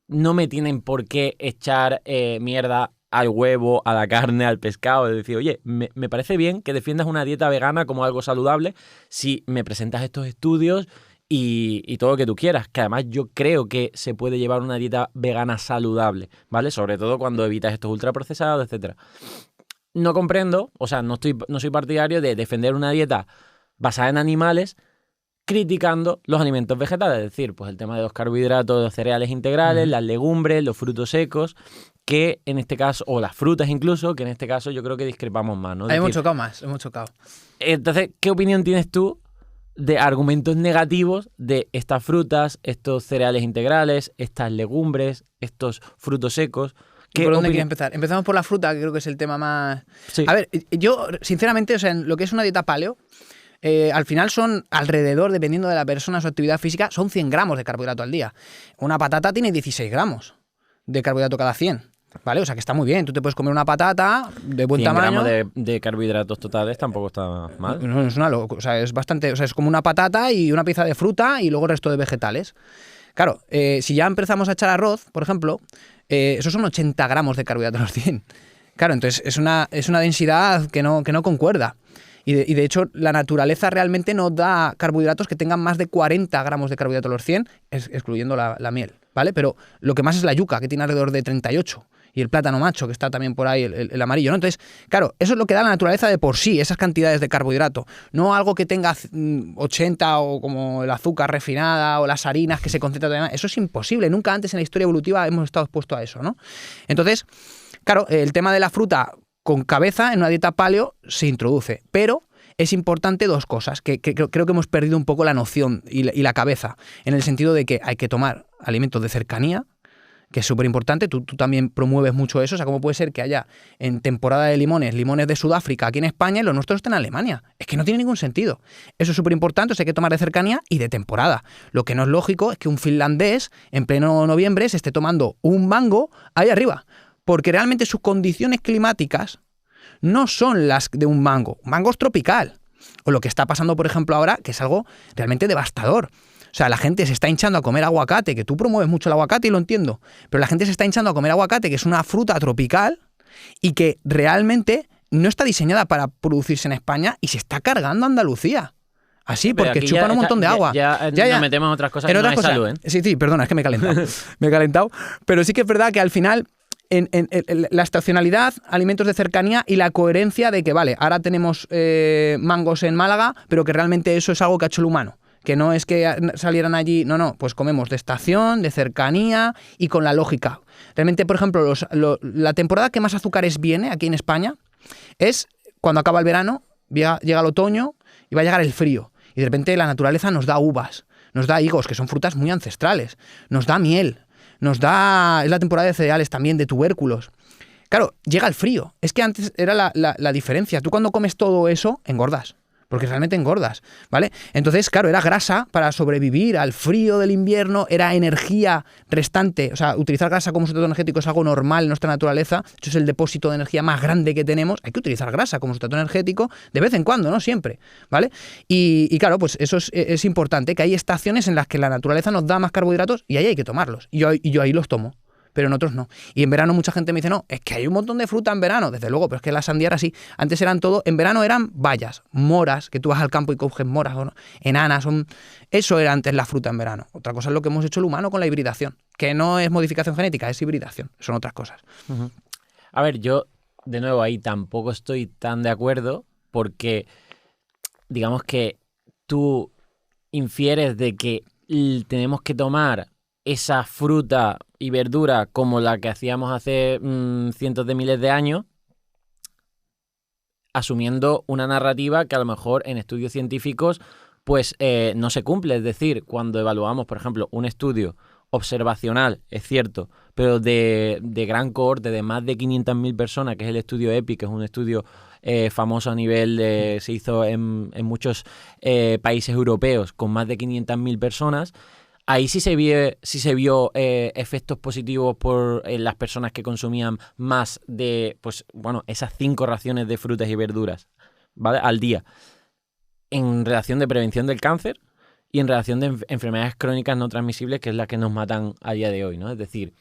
Speaker 1: no me tienen por qué echar mierda al huevo, a la carne, al pescado, es decir, oye, me parece bien que defiendas una dieta vegana como algo saludable si me presentas estos estudios y todo lo que tú quieras, que además yo creo que se puede llevar una dieta vegana saludable, ¿vale? Sobre todo cuando evitas estos ultraprocesados, etcétera. No comprendo, o sea, no soy partidario de defender una dieta basada en animales criticando los alimentos vegetales, es decir, pues el tema de los carbohidratos, los cereales integrales, las legumbres, los frutos secos, que en este caso, o las frutas incluso, que en este caso yo creo que discrepamos más, ¿no?
Speaker 2: Hemos chocado.
Speaker 1: Entonces, ¿qué opinión tienes tú de argumentos negativos de estas frutas, estos cereales integrales, estas legumbres, estos frutos secos?
Speaker 2: ¿Por dónde quieres empezar? Empezamos por la fruta, que creo que es el tema más...
Speaker 1: Sí.
Speaker 2: A ver, yo, sinceramente, o sea, en lo que es una dieta paleo, al final son alrededor, dependiendo de la persona, su actividad física, son 100 gramos de carbohidrato al día. Una patata tiene 16 gramos de carbohidrato cada 100, ¿vale? O sea que está muy bien. Tú te puedes comer una patata de buen
Speaker 1: 100
Speaker 2: tamaño.
Speaker 1: gramos de carbohidratos totales tampoco está mal.
Speaker 2: No, es una locura. O sea, es bastante... O sea, es como una patata y una pieza de fruta y luego el resto de vegetales. Claro, si ya empezamos a echar arroz, por ejemplo, esos son 80 gramos de carbohidrato a los 100. Claro, entonces es una densidad que no concuerda. Y de hecho, la naturaleza realmente no da carbohidratos que tengan más de 40 gramos de carbohidrato a los 100, excluyendo la miel, ¿vale? Pero lo que más es la yuca, que tiene alrededor de 38, y el plátano macho, que está también por ahí, el amarillo, ¿no? Entonces, claro, eso es lo que da la naturaleza de por sí, esas cantidades de carbohidrato. No algo que tenga 80 o como el azúcar refinada o las harinas que se concentran. Eso es imposible. Nunca antes en la historia evolutiva hemos estado expuestos a eso, ¿no? Entonces, claro, el tema de la fruta con cabeza en una dieta paleo se introduce, pero es importante dos cosas, que creo que hemos perdido un poco la noción y la cabeza, en el sentido de que hay que tomar alimentos de cercanía, que es súper importante. Tú también promueves mucho eso. O sea, ¿cómo puede ser que haya en temporada de limones de Sudáfrica aquí en España y los nuestros estén en Alemania? Es que no tiene ningún sentido. Eso es súper importante, o sea, hay que tomar de cercanía y de temporada. Lo que no es lógico es que un finlandés en pleno noviembre se esté tomando un mango ahí arriba, porque realmente sus condiciones climáticas no son las de un mango. Un mango es tropical. O lo que está pasando, por ejemplo, ahora, que es algo realmente devastador. O sea, la gente se está hinchando a comer aguacate, que tú promueves mucho el aguacate y lo entiendo, pero la gente se está hinchando a comer aguacate, que es una fruta tropical y que realmente no está diseñada para producirse en España y se está cargando a Andalucía. Así, porque chupan un montón de agua.
Speaker 1: Ya nos metemos en otras cosas que no es salud, ¿eh?
Speaker 2: Sí, perdona, es que me he calentado. Me he calentado. Pero sí que es verdad que al final en la estacionalidad, alimentos de cercanía y la coherencia de que, vale, ahora tenemos mangos en Málaga, pero que realmente eso es algo que ha hecho el humano. Que no es que salieran allí, no, pues comemos de estación, de cercanía y con la lógica. Realmente, por ejemplo, la temporada que más azúcares viene aquí en España es cuando acaba el verano, llega el otoño y va a llegar el frío. Y de repente la naturaleza nos da uvas, nos da higos, que son frutas muy ancestrales, nos da miel, es la temporada de cereales también, de tubérculos. Claro, llega el frío. Es que antes era la diferencia. Tú cuando comes todo eso, engordas. Porque realmente engordas, ¿vale? Entonces, claro, era grasa para sobrevivir al frío del invierno, era energía restante. O sea, utilizar grasa como sustrato energético es algo normal en nuestra naturaleza. De hecho, es el depósito de energía más grande que tenemos. Hay que utilizar grasa como sustrato energético de vez en cuando, no siempre, ¿vale? Y claro, pues eso es importante, que hay estaciones en las que la naturaleza nos da más carbohidratos y ahí hay que tomarlos. Y yo ahí los tomo. Pero en otros no. Y en verano mucha gente me dice, no, es que hay un montón de fruta en verano. Desde luego, pero es que la sandía era así. Antes eran todo, en verano eran bayas, moras, que tú vas al campo y coges moras, o no, enanas. Eso era antes la fruta en verano. Otra cosa es lo que hemos hecho el humano con la hibridación, que no es modificación genética, es hibridación. Son otras cosas.
Speaker 1: Uh-huh. A ver, yo, de nuevo, ahí tampoco estoy tan de acuerdo porque, digamos que tú infieres de que tenemos que tomar esa fruta y verdura como la que hacíamos hace cientos de miles de años, asumiendo una narrativa que a lo mejor en estudios científicos pues no se cumple. Es decir, cuando evaluamos, por ejemplo, un estudio observacional, es cierto, pero de gran cohorte, de más de 500.000 personas, que es el estudio EPI, que es un estudio famoso a nivel se hizo en muchos países europeos con más de 500.000 personas. Ahí sí se vio efectos positivos por las personas que consumían más de, pues bueno, esas 5 raciones de frutas y verduras, ¿vale?, al día, en relación de prevención del cáncer y en relación de enfermedades crónicas no transmisibles, que es la que nos matan a día de hoy, ¿no? Es decir,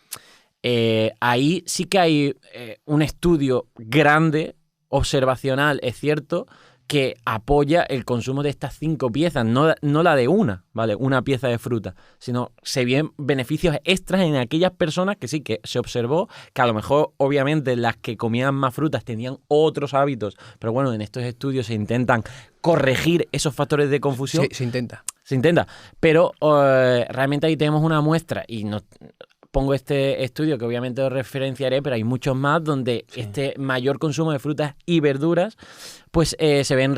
Speaker 1: ahí sí que hay un estudio grande, observacional, es cierto, que apoya el consumo de estas 5 piezas, no la de una pieza de fruta, sino se ven beneficios extras en aquellas personas que sí, que se observó que a lo mejor, obviamente, las que comían más frutas tenían otros hábitos, pero bueno, en estos estudios se intentan corregir esos factores de confusión.
Speaker 2: Sí, se intenta.
Speaker 1: Se intenta, pero realmente ahí tenemos una muestra y nos pongo este estudio que obviamente os referenciaré, pero hay muchos más donde este mayor consumo de frutas y verduras pues se ven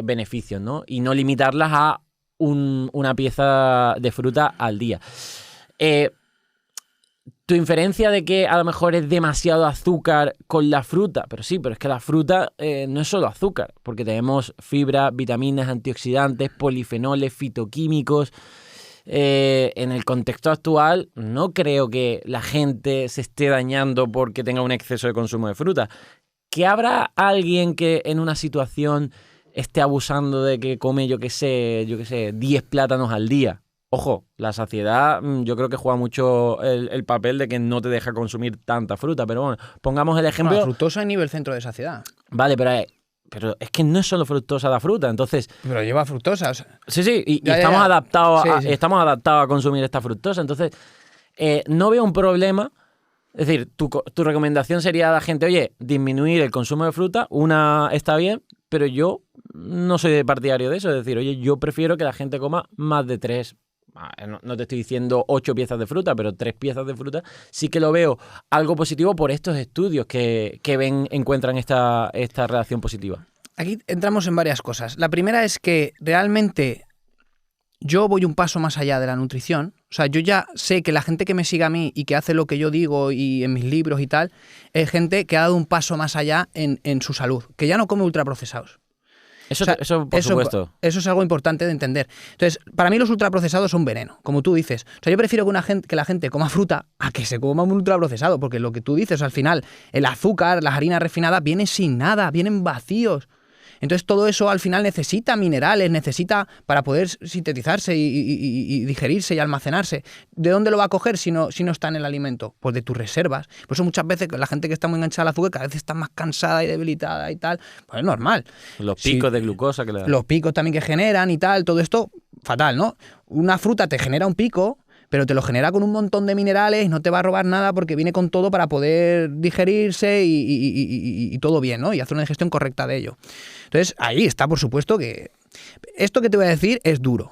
Speaker 1: beneficios, ¿no? Y no limitarlas a una pieza de fruta al día. Tu inferencia de que a lo mejor es demasiado azúcar con la fruta, pero sí, pero es que la fruta no es solo azúcar, porque tenemos fibra, vitaminas, antioxidantes, polifenoles, fitoquímicos. En el contexto actual no creo que la gente se esté dañando porque tenga un exceso de consumo de fruta. ¿Que habrá alguien que en una situación esté abusando de que come, yo qué sé, 10 plátanos al día? Ojo, la saciedad yo creo que juega mucho el papel de que no te deja consumir tanta fruta, pero bueno, pongamos el ejemplo...
Speaker 2: La fructosa a nivel centro de saciedad.
Speaker 1: Vale, pero es que no es solo fructosa la fruta, entonces...
Speaker 2: Pero lleva fructosa. O sea...
Speaker 1: Sí, y estamos adaptados estamos adaptados a consumir esta fructosa, entonces no veo un problema. Es decir, tu recomendación sería a la gente, oye, disminuir el consumo de fruta, está bien, pero yo no soy partidario de eso. Es decir, oye, yo prefiero que la gente coma más de 3. No te estoy diciendo 8 piezas de fruta, pero 3 piezas de fruta sí que lo veo algo positivo por estos estudios que encuentran esta relación positiva.
Speaker 2: Aquí entramos en varias cosas. La primera es que realmente yo voy un paso más allá de la nutrición. O sea, yo ya sé que la gente que me sigue a mí y que hace lo que yo digo y en mis libros y tal, es gente que ha dado un paso más allá en su salud, que ya no come ultraprocesados.
Speaker 1: Eso por supuesto.
Speaker 2: Eso es algo importante de entender. Entonces, para mí los ultraprocesados son veneno, como tú dices. O sea, yo prefiero que la gente coma fruta a que se coma un ultraprocesado, porque lo que tú dices, al final, el azúcar, las harinas refinadas, vienen sin nada, vienen vacíos. Entonces todo eso al final necesita minerales, necesita para poder sintetizarse y digerirse y almacenarse. ¿De dónde lo va a coger si no está en el alimento? Pues de tus reservas. Por eso muchas veces la gente que está muy enganchada al azúcar cada vez está más cansada y debilitada y tal. Pues es normal.
Speaker 1: Los picos de glucosa que le dan.
Speaker 2: Los picos también que generan y tal, todo esto, fatal, ¿no? Una fruta te genera un pico, pero te lo genera con un montón de minerales, no te va a robar nada porque viene con todo para poder digerirse y todo bien, ¿no? Y hacer una digestión correcta de ello. Entonces, ahí está, por supuesto, que esto que te voy a decir es duro,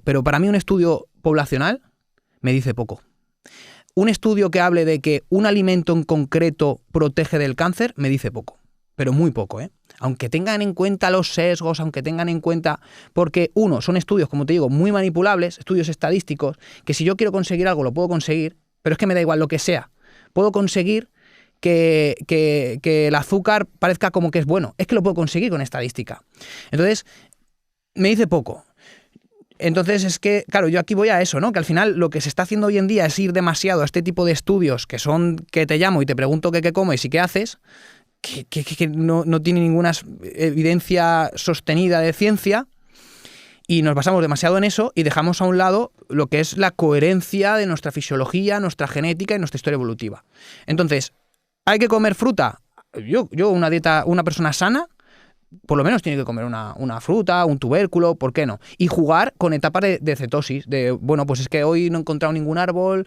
Speaker 2: pero para mí un estudio poblacional me dice poco. Un estudio que hable de que un alimento en concreto protege del cáncer me dice poco, pero muy poco, ¿eh? Aunque tengan en cuenta los sesgos, aunque tengan en cuenta... Porque, son estudios, como te digo, muy manipulables, estudios estadísticos, que si yo quiero conseguir algo lo puedo conseguir, pero es que me da igual lo que sea. Puedo conseguir que el azúcar parezca como que es bueno. Es que lo puedo conseguir con estadística. Entonces, me dice poco. Entonces es que, claro, yo aquí voy a eso, ¿no? Que al final lo que se está haciendo hoy en día es ir demasiado a este tipo de estudios que son que te llamo y te pregunto qué comes y qué haces, que no tiene ninguna evidencia sostenida de ciencia, y nos basamos demasiado en eso y dejamos a un lado lo que es la coherencia de nuestra fisiología, nuestra genética y nuestra historia evolutiva. Entonces, ¿hay que comer fruta? Yo una persona sana, por lo menos tiene que comer una fruta, un tubérculo, ¿por qué no? Y jugar con etapas de cetosis, bueno, pues es que hoy no he encontrado ningún árbol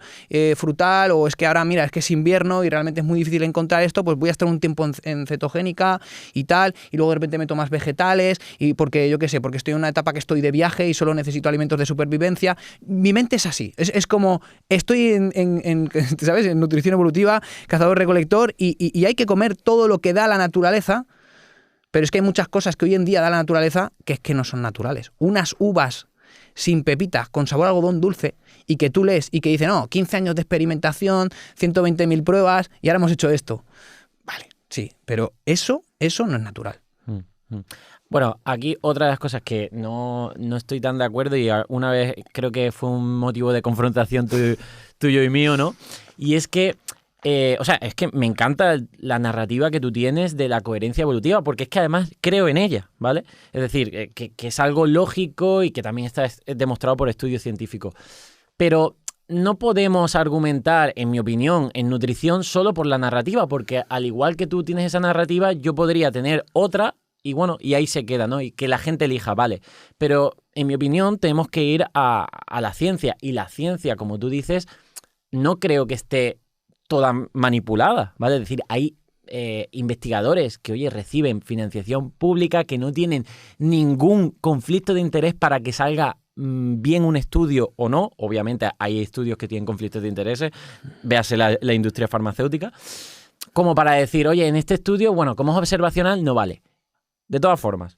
Speaker 2: frutal, o es que ahora, mira, es que es invierno y realmente es muy difícil encontrar esto, pues voy a estar un tiempo en cetogénica y tal, y luego de repente meto más vegetales, y porque, yo qué sé, porque estoy en una etapa que estoy de viaje y solo necesito alimentos de supervivencia. Mi mente es así, es como, estoy ¿sabes?, en nutrición evolutiva, cazador-recolector, y hay que comer todo lo que da la naturaleza. Pero es que hay muchas cosas que hoy en día da la naturaleza que es que no son naturales. Unas uvas sin pepitas, con sabor a algodón dulce, y que tú lees y que dice, no, 15 años de experimentación, 120.000 pruebas, y ahora hemos hecho esto. Vale, sí, pero eso no es natural.
Speaker 1: Bueno, aquí otra de las cosas que no estoy tan de acuerdo, y una vez creo que fue un motivo de confrontación tuyo y mío, ¿no? Y es que es que me encanta la narrativa que tú tienes de la coherencia evolutiva, porque es que además creo en ella, ¿vale? Es decir, que es algo lógico y que también está demostrado por estudios científicos. Pero no podemos argumentar, en mi opinión, en nutrición solo por la narrativa, porque al igual que tú tienes esa narrativa, yo podría tener otra y bueno, y ahí se queda, ¿no? Y que la gente elija, vale. Pero en mi opinión tenemos que ir a la ciencia, y la ciencia, como tú dices, no creo que esté toda manipulada, ¿vale? Es decir, hay investigadores que, oye, reciben financiación pública, que no tienen ningún conflicto de interés para que salga bien un estudio o no. Obviamente hay estudios que tienen conflictos de intereses, véase la industria farmacéutica, como para decir, oye, en este estudio, bueno, como es observacional, no vale. De todas formas,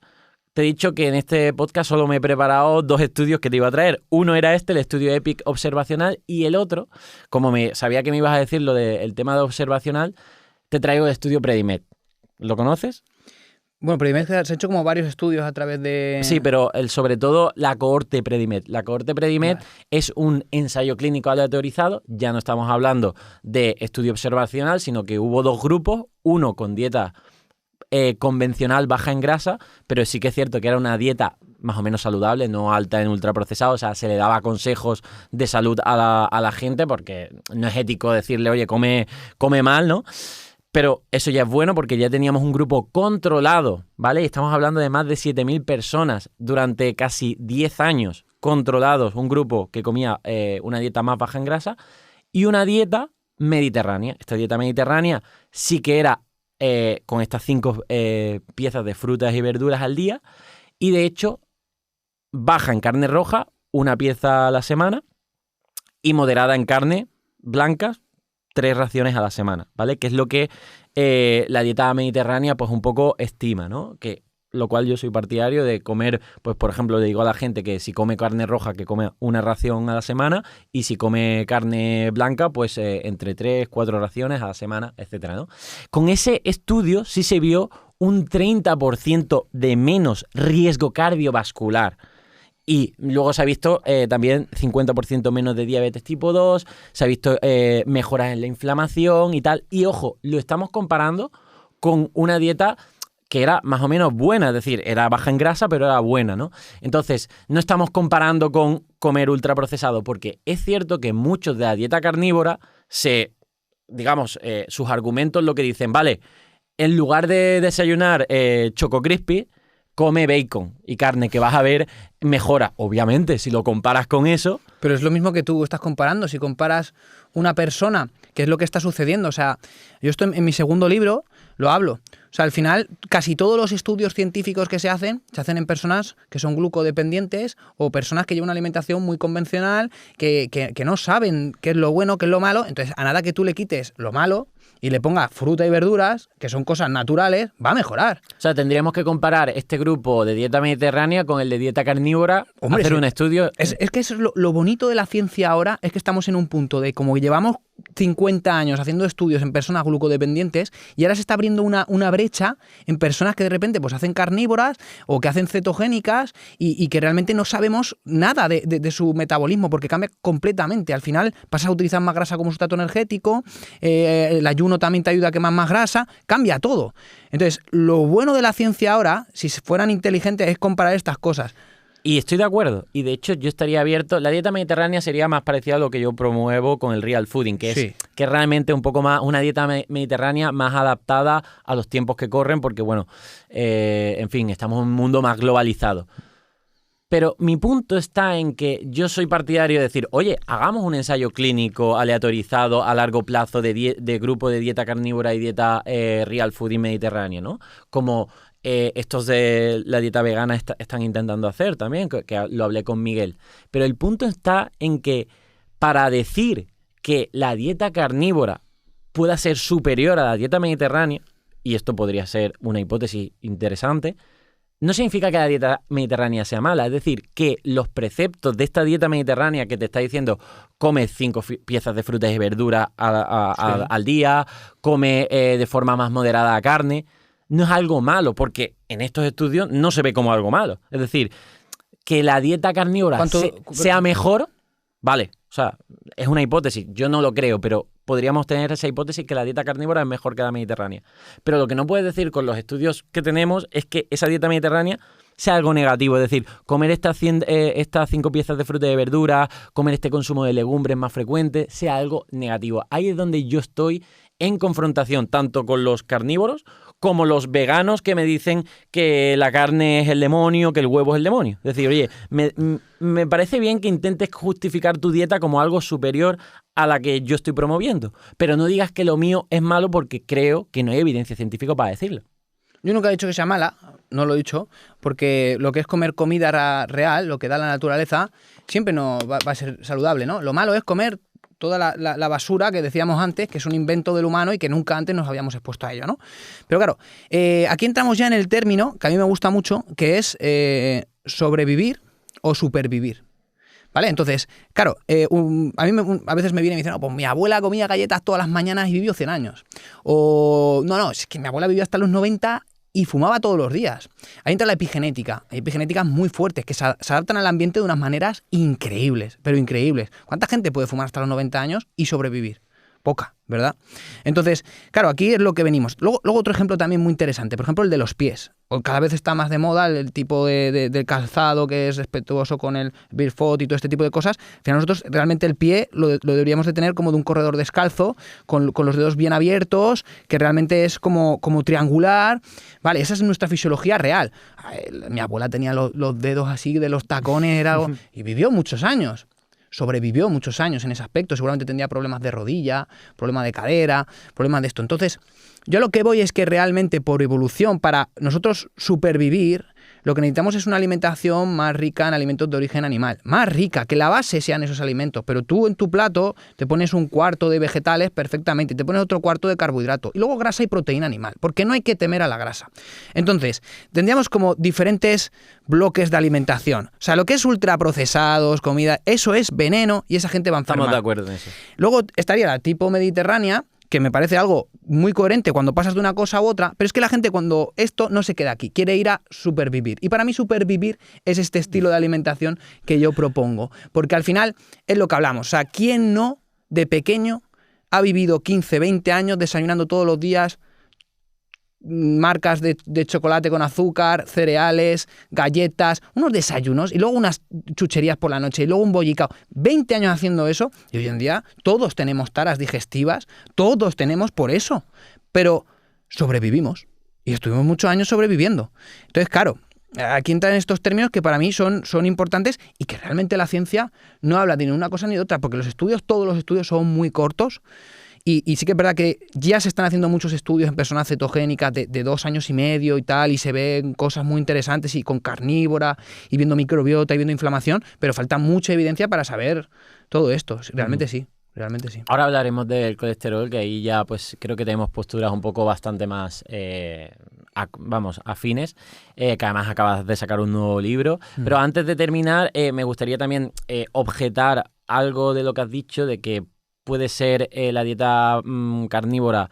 Speaker 1: te he dicho que en este podcast solo me he preparado 2 estudios que te iba a traer. Uno era el estudio EPIC observacional, y el otro, como sabía que me ibas a decir lo del tema de observacional, te traigo el estudio Predimed. ¿Lo conoces?
Speaker 2: Bueno, Predimed se ha hecho como varios estudios a través de...
Speaker 1: Sí, pero sobre todo la cohorte Predimed. La cohorte Predimed es un ensayo clínico aleatorizado. Ya no estamos hablando de estudio observacional, sino que hubo 2 grupos, uno con dieta convencional baja en grasa, pero sí que es cierto que era una dieta más o menos saludable, no alta en ultraprocesados. O sea, se le daba consejos de salud a la gente, porque no es ético decirle, oye, come mal, ¿no? Pero eso ya es bueno, porque ya teníamos un grupo controlado, ¿vale? Y estamos hablando de más de 7.000 personas durante casi 10 años controlados, un grupo que comía una dieta más baja en grasa y una dieta mediterránea. Esta dieta mediterránea sí que era con estas 5 piezas de frutas y verduras al día, y de hecho baja en carne roja, 1 pieza a la semana, y moderada en carne blanca, 3 raciones a la semana, ¿vale? Que es lo que la dieta mediterránea pues un poco estima, ¿no? Que lo cual yo soy partidario de comer, pues por ejemplo, le digo a la gente que si come carne roja, que come 1 ración a la semana, y si come carne blanca, pues entre 3, 4 raciones a la semana, etcétera, ¿no? Con ese estudio sí se vio un 30% de menos riesgo cardiovascular. Y luego se ha visto también 50% menos de diabetes tipo 2, se ha visto mejoras en la inflamación y tal. Y ojo, lo estamos comparando con una dieta que era más o menos buena, es decir, era baja en grasa, pero era buena, ¿no? Entonces, no estamos comparando con comer ultraprocesado, porque es cierto que muchos de la dieta carnívora sus argumentos lo que dicen, vale, en lugar de desayunar Choco Crispy, come bacon y carne, que vas a ver mejora. Obviamente, si lo comparas con eso...
Speaker 2: Pero es lo mismo que tú estás comparando. Si comparas una persona, ¿qué es lo que está sucediendo? O sea, yo esto en mi segundo libro lo hablo. O sea, al final, casi todos los estudios científicos que se hacen en personas que son glucodependientes o personas que llevan una alimentación muy convencional, que no saben qué es lo bueno, qué es lo malo. Entonces, a nada que tú le quites lo malo y le pongas fruta y verduras, que son cosas naturales, va a mejorar.
Speaker 1: O sea, tendríamos que comparar este grupo de dieta mediterránea con el de dieta carnívora, hacer un estudio...
Speaker 2: Es que eso es lo bonito de la ciencia ahora, es que estamos en un punto de, como llevamos 50 años haciendo estudios en personas glucodependientes y ahora se está abriendo una brecha en personas que de repente pues hacen carnívoras o que hacen cetogénicas y que realmente no sabemos nada de su metabolismo porque cambia completamente. Al final pasas a utilizar más grasa como sustrato energético, el ayuno también te ayuda a quemar más grasa, cambia todo. Entonces, lo bueno de la ciencia ahora, si fueran inteligentes, es comparar estas cosas.
Speaker 1: Y estoy de acuerdo. Y de hecho yo estaría abierto. La dieta mediterránea sería más parecida a lo que yo promuevo con el real fooding, que es que realmente un poco más una dieta mediterránea más adaptada a los tiempos que corren, porque bueno, en fin, estamos en un mundo más globalizado. Pero mi punto está en que yo soy partidario de decir, oye, hagamos un ensayo clínico aleatorizado a largo plazo de grupo de dieta carnívora y dieta real fooding mediterránea, ¿no? Como estos de la dieta vegana están intentando hacer también, que lo hablé con Miguel. Pero el punto está en que para decir que la dieta carnívora pueda ser superior a la dieta mediterránea, y esto podría ser una hipótesis interesante, no significa que la dieta mediterránea sea mala. Es decir, que los preceptos de esta dieta mediterránea que te está diciendo come 5 piezas de frutas y verduras al día, come de forma más moderada carne, no es algo malo, porque en estos estudios no se ve como algo malo. Es decir, que la dieta carnívora sea mejor, vale, o sea, es una hipótesis, yo no lo creo, pero podríamos tener esa hipótesis que la dieta carnívora es mejor que la mediterránea. Pero lo que no puedes decir con los estudios que tenemos es que esa dieta mediterránea sea algo negativo. Es decir, comer estas 5 piezas de fruta y de verdura, comer este consumo de legumbres más frecuente, sea algo negativo. Ahí es donde yo estoy en confrontación tanto con los carnívoros como los veganos que me dicen que la carne es el demonio, que el huevo es el demonio. Es decir, oye, me parece bien que intentes justificar tu dieta como algo superior a la que yo estoy promoviendo, pero no digas que lo mío es malo porque creo que no hay evidencia científica para decirlo.
Speaker 2: Yo nunca he dicho que sea mala, no lo he dicho, porque lo que es comer comida real, lo que da la naturaleza, siempre no va a ser saludable, ¿no? Lo malo es comer toda la basura que decíamos antes, que es un invento del humano y que nunca antes nos habíamos expuesto a ello, ¿no? Pero claro, aquí entramos ya en el término que a mí me gusta mucho, que es sobrevivir o supervivir. ¿Vale? Entonces, claro, a veces me viene y me dicen, no, pues mi abuela comía galletas todas las mañanas y vivió 100 años. O, no, es que mi abuela vivió hasta los 90 y fumaba todos los días. Ahí entra la epigenética. Hay epigenéticas muy fuertes que se adaptan al ambiente de unas maneras increíbles, pero increíbles. ¿Cuánta gente puede fumar hasta los 90 años y sobrevivir? Poca, ¿verdad? Entonces, claro, aquí es lo que venimos. Luego otro ejemplo también muy interesante, por ejemplo, el de los pies. Cada vez está más de moda el tipo del calzado que es respetuoso con el barefoot y todo este tipo de cosas. Al final nosotros realmente el pie lo deberíamos de tener como de un corredor descalzo, con los dedos bien abiertos, que realmente es como triangular. Vale, esa es nuestra fisiología real. Mi abuela tenía los dedos así de los tacones y vivió muchos años. Sobrevivió muchos años en ese aspecto, seguramente tendría problemas de rodilla, problemas de cadera, problemas de esto. Entonces, yo lo que voy es que realmente por evolución, para nosotros supervivir, lo que necesitamos es una alimentación más rica en alimentos de origen animal, más rica, que la base sean esos alimentos, pero tú en tu plato te pones un cuarto de vegetales perfectamente, te pones otro cuarto de carbohidrato y luego grasa y proteína animal, porque no hay que temer a la grasa. Entonces, tendríamos como diferentes bloques de alimentación. O sea, lo que es ultraprocesados, comida, eso es veneno y esa gente va a enfermar.
Speaker 1: Estamos de acuerdo en eso.
Speaker 2: Luego estaría la tipo mediterránea, que me parece algo muy coherente cuando pasas de una cosa a otra, pero es que la gente cuando esto no se queda aquí, quiere ir a supervivir. Y para mí supervivir es este estilo de alimentación que yo propongo, porque al final es lo que hablamos. O sea, ¿quién no de pequeño ha vivido 15, 20 años desayunando todos los días marcas de chocolate con azúcar, cereales, galletas, unos desayunos y luego unas chucherías por la noche y luego un bollicao? 20 años haciendo eso y hoy en día todos tenemos taras digestivas, todos tenemos por eso, pero sobrevivimos y estuvimos muchos años sobreviviendo. Entonces, claro, aquí entran estos términos que para mí son importantes y que realmente la ciencia no habla de ni una cosa ni de otra, porque todos los estudios son muy cortos. Y sí que es verdad que ya se están haciendo muchos estudios en personas cetogénicas de 2 años y medio y tal, y se ven cosas muy interesantes y con carnívora, y viendo microbiota y viendo inflamación, pero falta mucha evidencia para saber todo esto. Realmente sí, realmente sí.
Speaker 1: Ahora hablaremos del colesterol, que ahí ya pues creo que tenemos posturas un poco bastante más afines, que además acabas de sacar un nuevo libro. Pero antes de terminar, me gustaría también objetar algo de lo que has dicho, de que puede ser la dieta carnívora,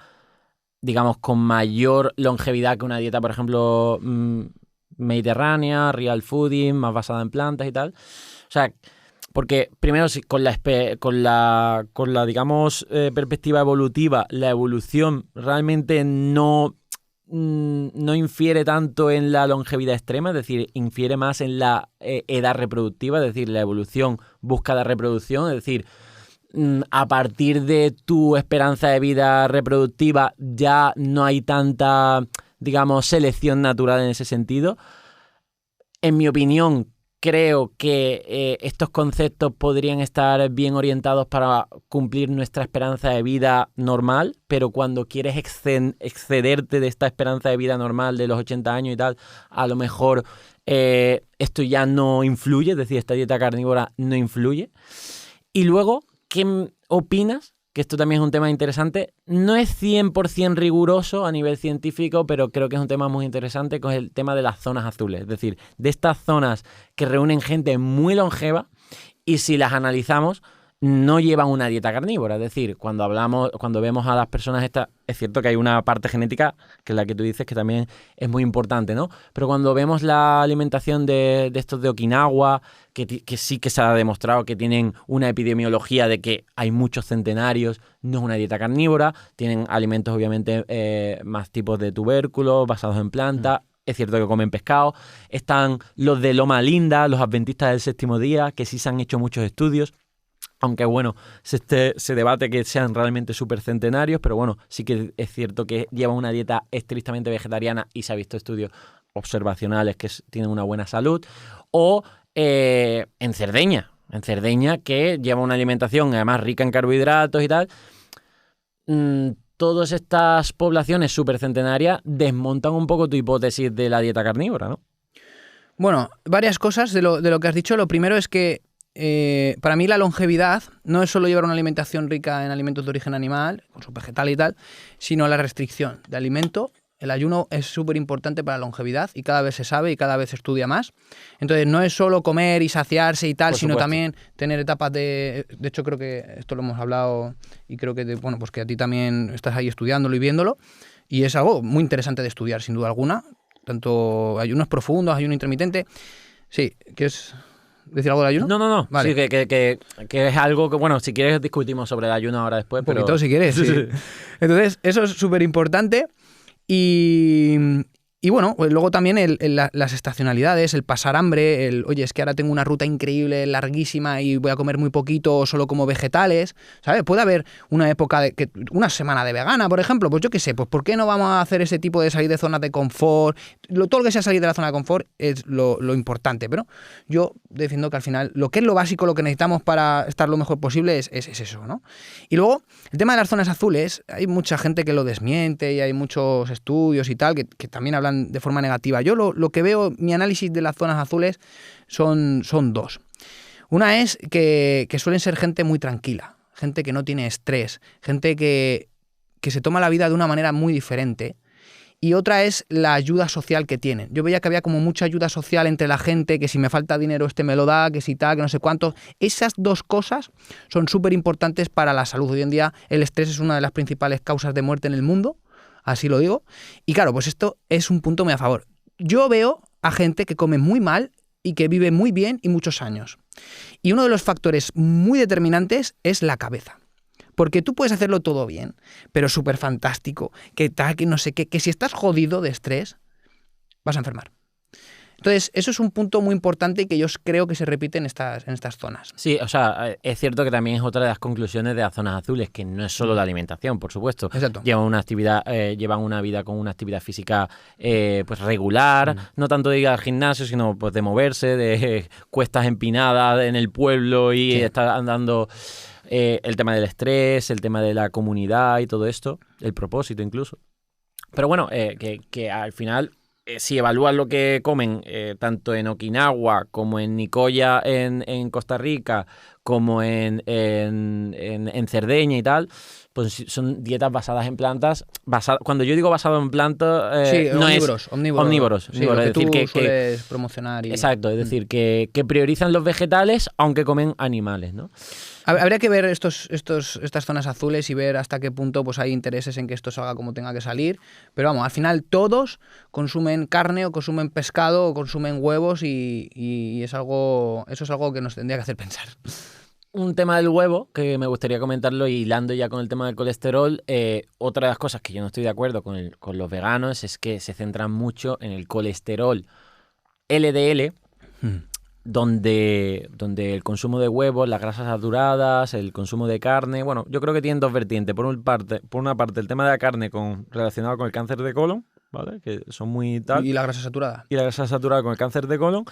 Speaker 1: digamos, con mayor longevidad que una dieta, por ejemplo, mediterránea, real fooding, más basada en plantas y tal. O sea, porque primero con la digamos, perspectiva evolutiva, la evolución realmente no infiere tanto en la longevidad extrema, es decir, infiere más en la edad reproductiva, es decir, la evolución busca la reproducción, es decir, a partir de tu esperanza de vida reproductiva ya no hay tanta, digamos, selección natural en ese sentido. En mi opinión, creo que estos conceptos podrían estar bien orientados para cumplir nuestra esperanza de vida normal, pero cuando quieres excederte de esta esperanza de vida normal de los 80 años y tal, a lo mejor esto ya no influye, es decir, esta dieta carnívora no influye. Y luego, ¿qué opinas? Que esto también es un tema interesante. No es 100% riguroso a nivel científico, pero creo que es un tema muy interesante, que es el tema de las zonas azules. Es decir, de estas zonas que reúnen gente muy longeva y si las analizamos, no llevan una dieta carnívora. Es decir, cuando vemos a las personas estas, es cierto que hay una parte genética, que es la que tú dices, que también es muy importante, ¿no? Pero cuando vemos la alimentación de estos de Okinawa, que sí que se ha demostrado que tienen una epidemiología de que hay muchos centenarios, no es una dieta carnívora, tienen alimentos obviamente más tipos de tubérculos, basados en plantas. Es cierto que comen pescado. Están los de Loma Linda, los adventistas del séptimo día, que sí se han hecho muchos estudios. Aunque bueno, se debate que sean realmente supercentenarios, pero bueno, sí que es cierto que llevan una dieta estrictamente vegetariana y se ha visto estudios observacionales que tienen una buena salud. O en Cerdeña, que lleva una alimentación además rica en carbohidratos y tal. Todas estas poblaciones supercentenarias desmontan un poco tu hipótesis de la dieta carnívora, ¿no?
Speaker 2: Bueno, varias cosas de lo que has dicho. Lo primero es que para mí la longevidad no es solo llevar una alimentación rica en alimentos de origen animal, con su vegetal y tal, sino la restricción de alimento. El ayuno es súper importante para la longevidad y cada vez se sabe y cada vez se estudia más. Entonces no es solo comer y saciarse y tal,
Speaker 1: Por
Speaker 2: sino
Speaker 1: supuesto.
Speaker 2: también tener etapas de... De hecho creo que esto lo hemos hablado y creo que, bueno, pues que a ti también estás ahí estudiándolo y viéndolo. Y es algo muy interesante de estudiar, sin duda alguna. Tanto ayunos profundos, ayuno intermitente. Sí, ¿quieres decir algo del ayuno?
Speaker 1: No.
Speaker 2: Vale.
Speaker 1: Sí, que es algo que, bueno, si quieres discutimos sobre el ayuno ahora después.
Speaker 2: Un poquito,
Speaker 1: pero...
Speaker 2: si quieres. Sí. Entonces, eso es súper importante. Y bueno, pues luego también las estacionalidades, el pasar hambre, oye, es que ahora tengo una ruta increíble, larguísima y voy a comer muy poquito o solo como vegetales, ¿sabes? Puede haber una época, una semana de vegana, por ejemplo, pues yo qué sé, pues ¿por qué no vamos a hacer ese tipo de salir de zonas de confort? Todo lo que sea salir de la zona de confort es lo importante, pero yo defiendo que al final lo que es lo básico, lo que necesitamos para estar lo mejor posible es eso, ¿no? Y luego, el tema de las zonas azules, hay mucha gente que lo desmiente y hay muchos estudios y tal que también hablan de forma negativa. Yo lo que veo, mi análisis de las zonas azules son dos. Una es que suelen ser gente muy tranquila, gente que no tiene estrés, gente que se toma la vida de una manera muy diferente. Y otra es la ayuda social que tienen. Yo veía que había como mucha ayuda social entre la gente, que si me falta dinero este me lo da, que si tal, que no sé cuánto. Esas dos cosas son súper importantes para la salud. Hoy en día el estrés es una de las principales causas de muerte en el mundo, así lo digo. Y claro, pues esto es un punto muy a favor. Yo veo a gente que come muy mal y que vive muy bien y muchos años. Y uno de los factores muy determinantes es la cabeza. Porque tú puedes hacerlo todo bien, pero súper fantástico, que tal, que no sé qué, que si estás jodido de estrés, vas a enfermar. Entonces, eso es un punto muy importante y que yo creo que se repite en estas zonas.
Speaker 1: Sí, o sea, es cierto que también es otra de las conclusiones de las zonas azules, que no es solo la alimentación, por supuesto.
Speaker 2: Exacto.
Speaker 1: Llevan una vida con una actividad física pues regular, no tanto de ir al gimnasio, sino pues de moverse, de cuestas empinadas en el pueblo y estar andando. El tema del estrés, el tema de la comunidad y todo esto, el propósito incluso. Pero bueno, que al final, si evalúas lo que comen tanto en Okinawa como en Nicoya en Costa Rica, como en Cerdeña y tal, pues son dietas basadas en plantas. Cuando yo digo basado en plantas,
Speaker 2: Sí,
Speaker 1: no
Speaker 2: omnívoros. Sí, lo que
Speaker 1: es decir,
Speaker 2: tú sueles promocionar.
Speaker 1: Exacto, es decir, que priorizan los vegetales aunque comen animales, ¿no?
Speaker 2: Habría que ver estas zonas azules y ver hasta qué punto pues hay intereses en que esto salga como tenga que salir. Pero vamos, al final todos consumen carne o consumen pescado o consumen huevos y eso es algo que nos tendría que hacer pensar.
Speaker 1: Un tema del huevo que me gustaría comentarlo, y hilando ya con el tema del colesterol. Otra de las cosas que yo no estoy de acuerdo con los veganos es que se centran mucho en el colesterol LDL, donde el consumo de huevos, las grasas saturadas, el consumo de carne, bueno, yo creo que tienen dos vertientes. Por una parte el tema de la carne relacionado con el cáncer de colon, ¿vale? Que son muy tal.
Speaker 2: Y la grasa saturada.
Speaker 1: Y la grasa saturada con el cáncer de colon.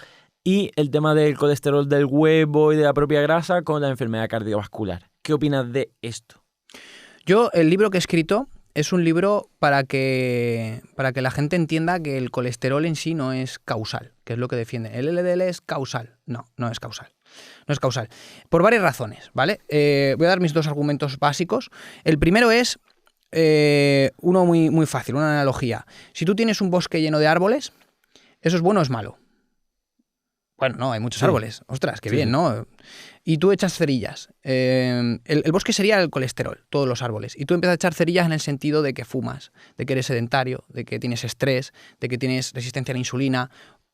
Speaker 1: Y el tema del colesterol del huevo y de la propia grasa con la enfermedad cardiovascular. ¿Qué opinas de esto?
Speaker 2: Yo, el libro que he escrito es un libro para que la gente entienda que el colesterol en sí no es causal, que es lo que defiende. El LDL es causal. No es causal. No es causal. Por varias razones, ¿vale? Voy a dar mis dos argumentos básicos. El primero es uno muy, muy fácil, una analogía. Si tú tienes un bosque lleno de árboles, ¿eso es bueno o es malo? Bueno, no, hay muchos árboles. Ostras, qué bien, ¿no? Y tú echas cerillas. El bosque sería el colesterol, todos los árboles. Y tú empiezas a echar cerillas en el sentido de que fumas, de que eres sedentario, de que tienes estrés, de que tienes resistencia a la insulina,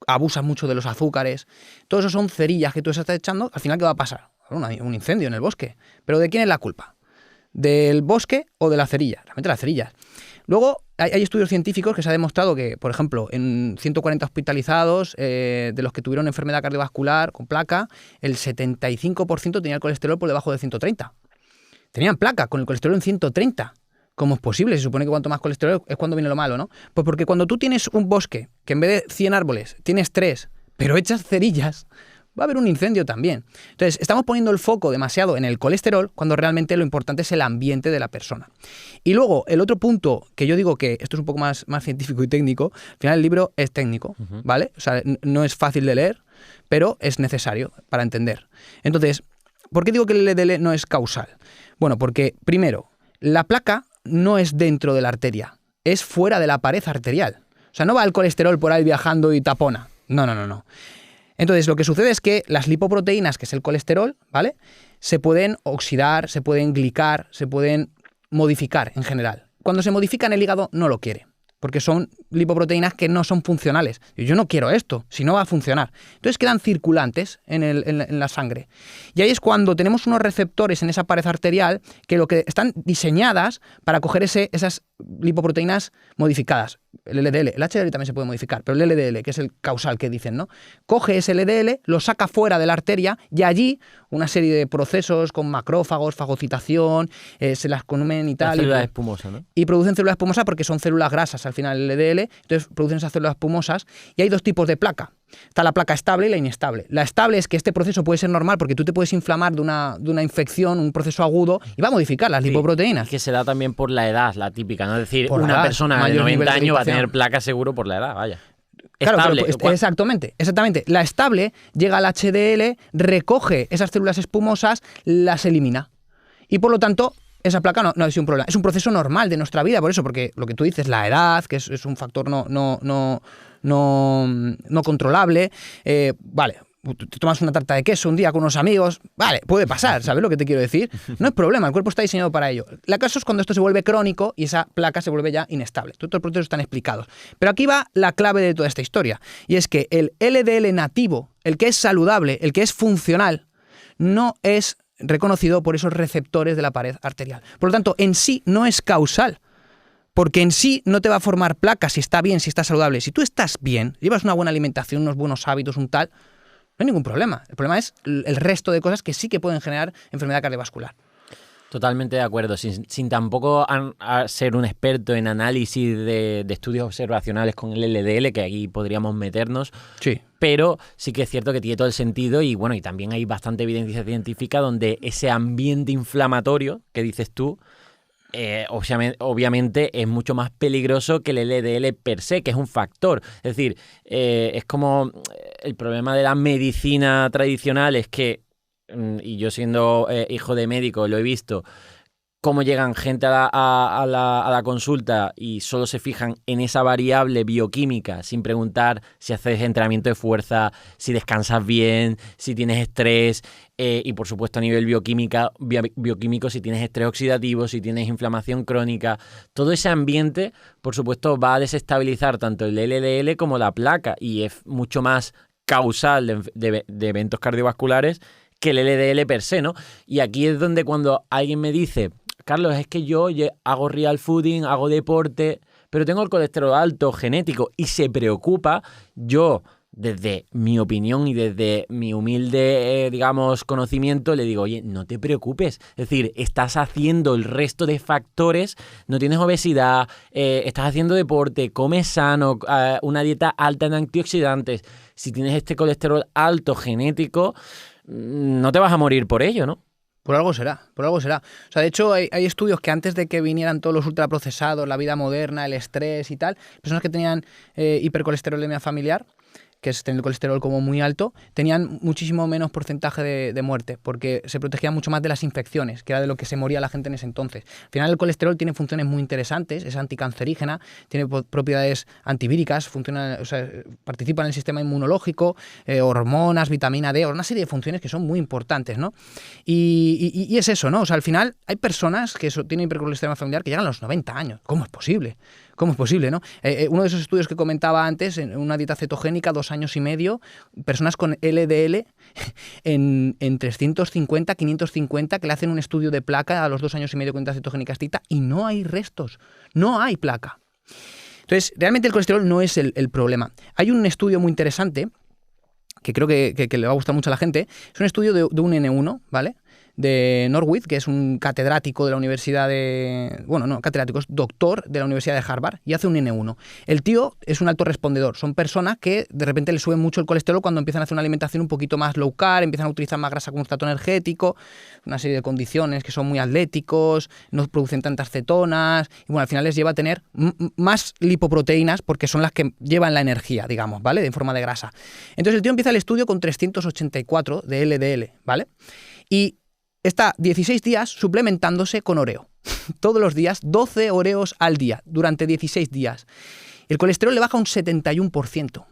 Speaker 2: abusas mucho de los azúcares. Todo eso son cerillas que tú estás echando. Al final, ¿qué va a pasar? Un incendio en el bosque. ¿Pero de quién es la culpa? ¿Del bosque o de la cerilla? Realmente las cerillas. Luego, hay estudios científicos que se ha demostrado que, por ejemplo, en 140 hospitalizados, de los que tuvieron enfermedad cardiovascular con placa, el 75% tenía el colesterol por debajo de 130. Tenían placa con el colesterol en 130. ¿Cómo es posible? Se supone que cuanto más colesterol es cuando viene lo malo, ¿no? Pues porque cuando tú tienes un bosque que en vez de 100 árboles tienes 3, pero echas cerillas, va a haber un incendio también. Entonces, estamos poniendo el foco demasiado en el colesterol cuando realmente lo importante es el ambiente de la persona. Y luego, el otro punto que yo digo que esto es un poco más científico y técnico, al final el libro es técnico, ¿vale? O sea, no es fácil de leer, pero es necesario para entender. Entonces, ¿por qué digo que el LDL no es causal? Bueno, porque, primero, la placa no es dentro de la arteria, es fuera de la pared arterial. O sea, no va el colesterol por ahí viajando y tapona. No. Entonces, lo que sucede es que las lipoproteínas, que es el colesterol, ¿vale?, se pueden oxidar, se pueden glicar, se pueden modificar en general. Cuando se modifican, el hígado no lo quiere, porque son lipoproteínas que no son funcionales. Yo no quiero esto, si no va a funcionar. Entonces quedan circulantes en la sangre. Y ahí es cuando tenemos unos receptores en esa pared arterial que lo que están diseñadas para coger esas lipoproteínas modificadas. El LDL, el HDL también se puede modificar, pero el LDL, que es el causal que dicen, ¿no? Coge ese LDL, lo saca fuera de la arteria y allí una serie de procesos con macrófagos, fagocitación, se las comen y tal.
Speaker 1: Células espumosas, ¿no?
Speaker 2: Y producen células espumosas porque son células grasas al final el LDL, entonces producen esas células espumosas y hay dos tipos de placa. Está la placa estable y la inestable. La estable es que este proceso puede ser normal porque tú te puedes inflamar de una infección, un proceso agudo, y va a modificar las lipoproteínas.
Speaker 1: Que se da también por la edad, la típica, ¿no? Es decir,
Speaker 2: por
Speaker 1: una
Speaker 2: edad,
Speaker 1: persona de 90 años va a tener placa seguro por la edad, vaya.
Speaker 2: Claro,
Speaker 1: estable.
Speaker 2: Pero, exactamente. La estable llega al HDL, recoge esas células espumosas, las elimina. Y por lo tanto, esa placa no ha sido un problema. Es un proceso normal de nuestra vida, por eso, porque lo que tú dices, la edad, que es un factor no controlable, vale. Te tomas una tarta de queso un día con unos amigos, vale, puede pasar, ¿sabes lo que te quiero decir? No es problema, el cuerpo está diseñado para ello. El caso es cuando esto se vuelve crónico y esa placa se vuelve ya inestable. Todos los procesos están explicados. Pero aquí va la clave de toda esta historia, y es que el LDL nativo, el que es saludable, el que es funcional, no es reconocido por esos receptores de la pared arterial. Por lo tanto, en sí no es causal. Porque en sí no te va a formar placa si está bien, si está saludable. Si tú estás bien, llevas una buena alimentación, unos buenos hábitos, un tal, no hay ningún problema. El problema es el resto de cosas que sí que pueden generar enfermedad cardiovascular.
Speaker 1: Totalmente de acuerdo, sin tampoco ser un experto en análisis de estudios observacionales con el LDL, que aquí podríamos meternos.
Speaker 2: Sí.
Speaker 1: Pero sí que es cierto que tiene todo el sentido y bueno, y también hay bastante evidencia científica donde ese ambiente inflamatorio que dices tú, obviamente es mucho más peligroso que el LDL per se, que es un factor. Es decir, es como el problema de la medicina tradicional es que y yo siendo hijo de médico lo he visto, cómo llegan gente a la consulta y solo se fijan en esa variable bioquímica sin preguntar si haces entrenamiento de fuerza, si descansas bien, si tienes estrés y por supuesto a nivel bioquímico si tienes estrés oxidativo, si tienes inflamación crónica. Todo ese ambiente por supuesto va a desestabilizar tanto el LDL como la placa y es mucho más causal de eventos cardiovasculares que el LDL per se, ¿no? Y aquí es donde cuando alguien me dice, Carlos, es que yo hago real fooding, hago deporte, pero tengo el colesterol alto, genético, y se preocupa, yo, desde mi opinión y desde mi humilde, digamos, conocimiento, le digo, oye, no te preocupes. Es decir, estás haciendo el resto de factores, no tienes obesidad, estás haciendo deporte, comes sano, una dieta alta en antioxidantes. Si tienes este colesterol alto genético, no te vas a morir por ello, ¿no?
Speaker 2: Por algo será, por algo será. O sea, de hecho, hay estudios que antes de que vinieran todos los ultraprocesados, la vida moderna, el estrés y tal, personas que tenían hipercolesterolemia familiar, que es tener el colesterol como muy alto, tenían muchísimo menos porcentaje de muerte, porque se protegían mucho más de las infecciones, que era de lo que se moría la gente en ese entonces. Al final el colesterol tiene funciones muy interesantes, es anticancerígena, tiene propiedades antivíricas, participa en el sistema inmunológico, hormonas, vitamina D, una serie de funciones que son muy importantes, ¿no? Y es eso, ¿no? O sea, al final hay personas que tienen hipercolesterolemia familiar que llegan a los 90 años. ¿Cómo es posible? ¿Cómo es posible, no? Uno de esos estudios que comentaba antes, en una dieta cetogénica, 2 años y medio, personas con LDL en 350, 550, que le hacen un estudio de placa a los 2 años y medio con dieta cetogénica estricta y no hay restos, no hay placa. Entonces, realmente el colesterol no es el problema. Hay un estudio muy interesante, que creo que le va a gustar mucho a la gente, es un estudio de un N1, ¿vale?, de Norwich, que es un catedrático de la universidad de... Bueno, no, catedrático, es doctor de la Universidad de Harvard y hace un N1. El tío es un alto respondedor. Son personas que de repente le suben mucho el colesterol cuando empiezan a hacer una alimentación un poquito más low carb, empiezan a utilizar más grasa como sustrato energético, una serie de condiciones que son muy atléticos, no producen tantas cetonas y bueno, al final les lleva a tener más lipoproteínas porque son las que llevan la energía, digamos, ¿vale?, en forma de grasa. Entonces el tío empieza el estudio con 384 de LDL, ¿vale? Y está 16 días suplementándose con oreo. Todos los días, 12 oreos al día, durante 16 días. El colesterol le baja un 71%,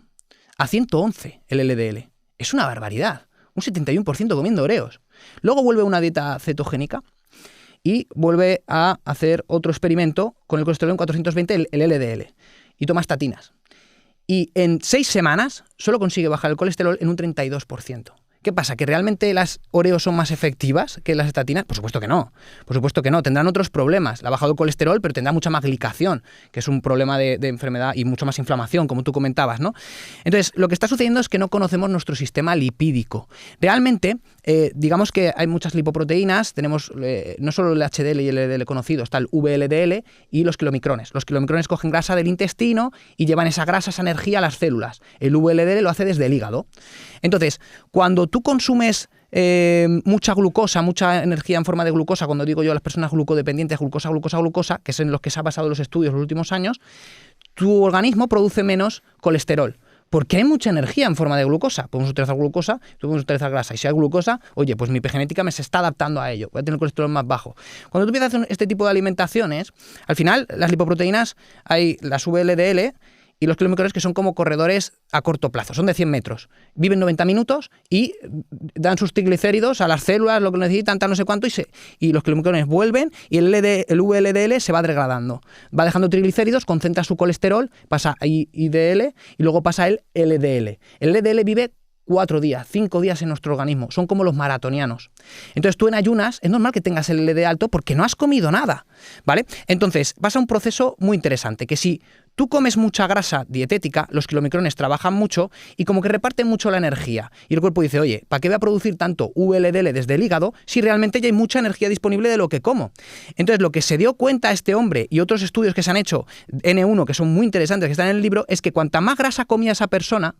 Speaker 2: a 111 el LDL. Es una barbaridad, un 71% comiendo oreos. Luego vuelve a una dieta cetogénica y vuelve a hacer otro experimento con el colesterol en 420, el LDL, y toma estatinas. Y en 6 semanas solo consigue bajar el colesterol en un 32%. ¿Qué pasa? ¿Que realmente las oreos son más efectivas que las estatinas? Por supuesto que no. Por supuesto que no. Tendrán otros problemas. Le ha bajado el colesterol, pero tendrá mucha más glicación, que es un problema de enfermedad y mucho más inflamación, como tú comentabas, ¿no? Entonces, lo que está sucediendo es que no conocemos nuestro sistema lipídico. Realmente, digamos que hay muchas lipoproteínas. Tenemos no solo el HDL y el LDL conocido, está el VLDL y los kilomicrones. Los kilomicrones cogen grasa del intestino y llevan esa grasa, esa energía a las células. El VLDL lo hace desde el hígado. Entonces, cuando tú consumes mucha glucosa, mucha energía en forma de glucosa, cuando digo yo a las personas glucodependientes, glucosa, que es en los que se han basado los estudios los últimos años, tu organismo produce menos colesterol. Porque hay mucha energía en forma de glucosa. Podemos utilizar glucosa, podemos utilizar grasa. Y si hay glucosa, oye, pues mi epigenética me se está adaptando a ello. Voy a tener colesterol más bajo. Cuando tú empiezas a hacer este tipo de alimentaciones, al final las lipoproteínas, hay las VLDL y los kilomicrones que son como corredores a corto plazo, son de 100 metros. Viven 90 minutos y dan sus triglicéridos a las células, lo que necesitan, tal no sé cuánto, y los kilomicrones vuelven y el VLDL se va degradando. Va dejando triglicéridos, concentra su colesterol, pasa a IDL y luego pasa el LDL. El LDL vive 4 días, 5 días en nuestro organismo. Son como los maratonianos. Entonces tú en ayunas es normal que tengas el LDL alto porque no has comido nada, ¿vale? Entonces pasa un proceso muy interesante, que si tú comes mucha grasa dietética, los kilomicrones trabajan mucho y como que reparten mucho la energía. Y el cuerpo dice, oye, ¿para qué voy a producir tanto VLDL desde el hígado si realmente ya hay mucha energía disponible de lo que como? Entonces lo que se dio cuenta este hombre y otros estudios que se han hecho, N1, que son muy interesantes, que están en el libro, es que cuanta más grasa comía esa persona,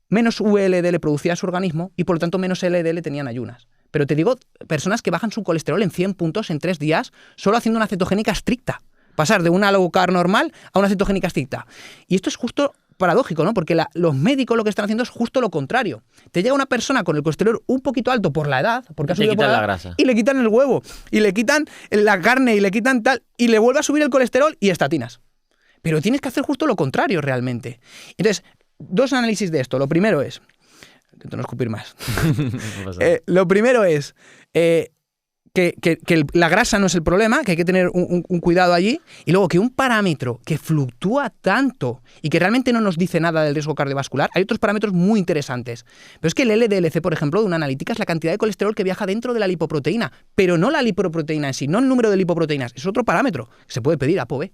Speaker 2: menos VLDL producía su organismo y por lo tanto menos LDL tenían ayunas. Pero te digo, personas que bajan su colesterol en 100 puntos en 3 días solo haciendo una cetogénica estricta. Pasar de una low carb normal a una cetogénica estricta. Y esto es justo paradójico, ¿no? Porque los médicos lo que están haciendo es justo lo contrario. Te llega una persona con el colesterol un poquito alto por la edad, porque ha subido por
Speaker 1: la grasa.
Speaker 2: Y le quitan el huevo, y le quitan la carne, y le quitan tal, y le vuelve a subir el colesterol y estatinas. Pero tienes que hacer justo lo contrario realmente. Entonces, 2 análisis de esto. Lo primero es... Intento no escupir más. Lo primero es... Que la grasa no es el problema, que hay que tener un cuidado allí, y luego que un parámetro que fluctúa tanto y que realmente no nos dice nada del riesgo cardiovascular, hay otros parámetros muy interesantes. Pero es que el LDLC, por ejemplo, de una analítica es la cantidad de colesterol que viaja dentro de la lipoproteína, pero no la lipoproteína en sí, no el número de lipoproteínas, es otro parámetro que se puede pedir a ApoB.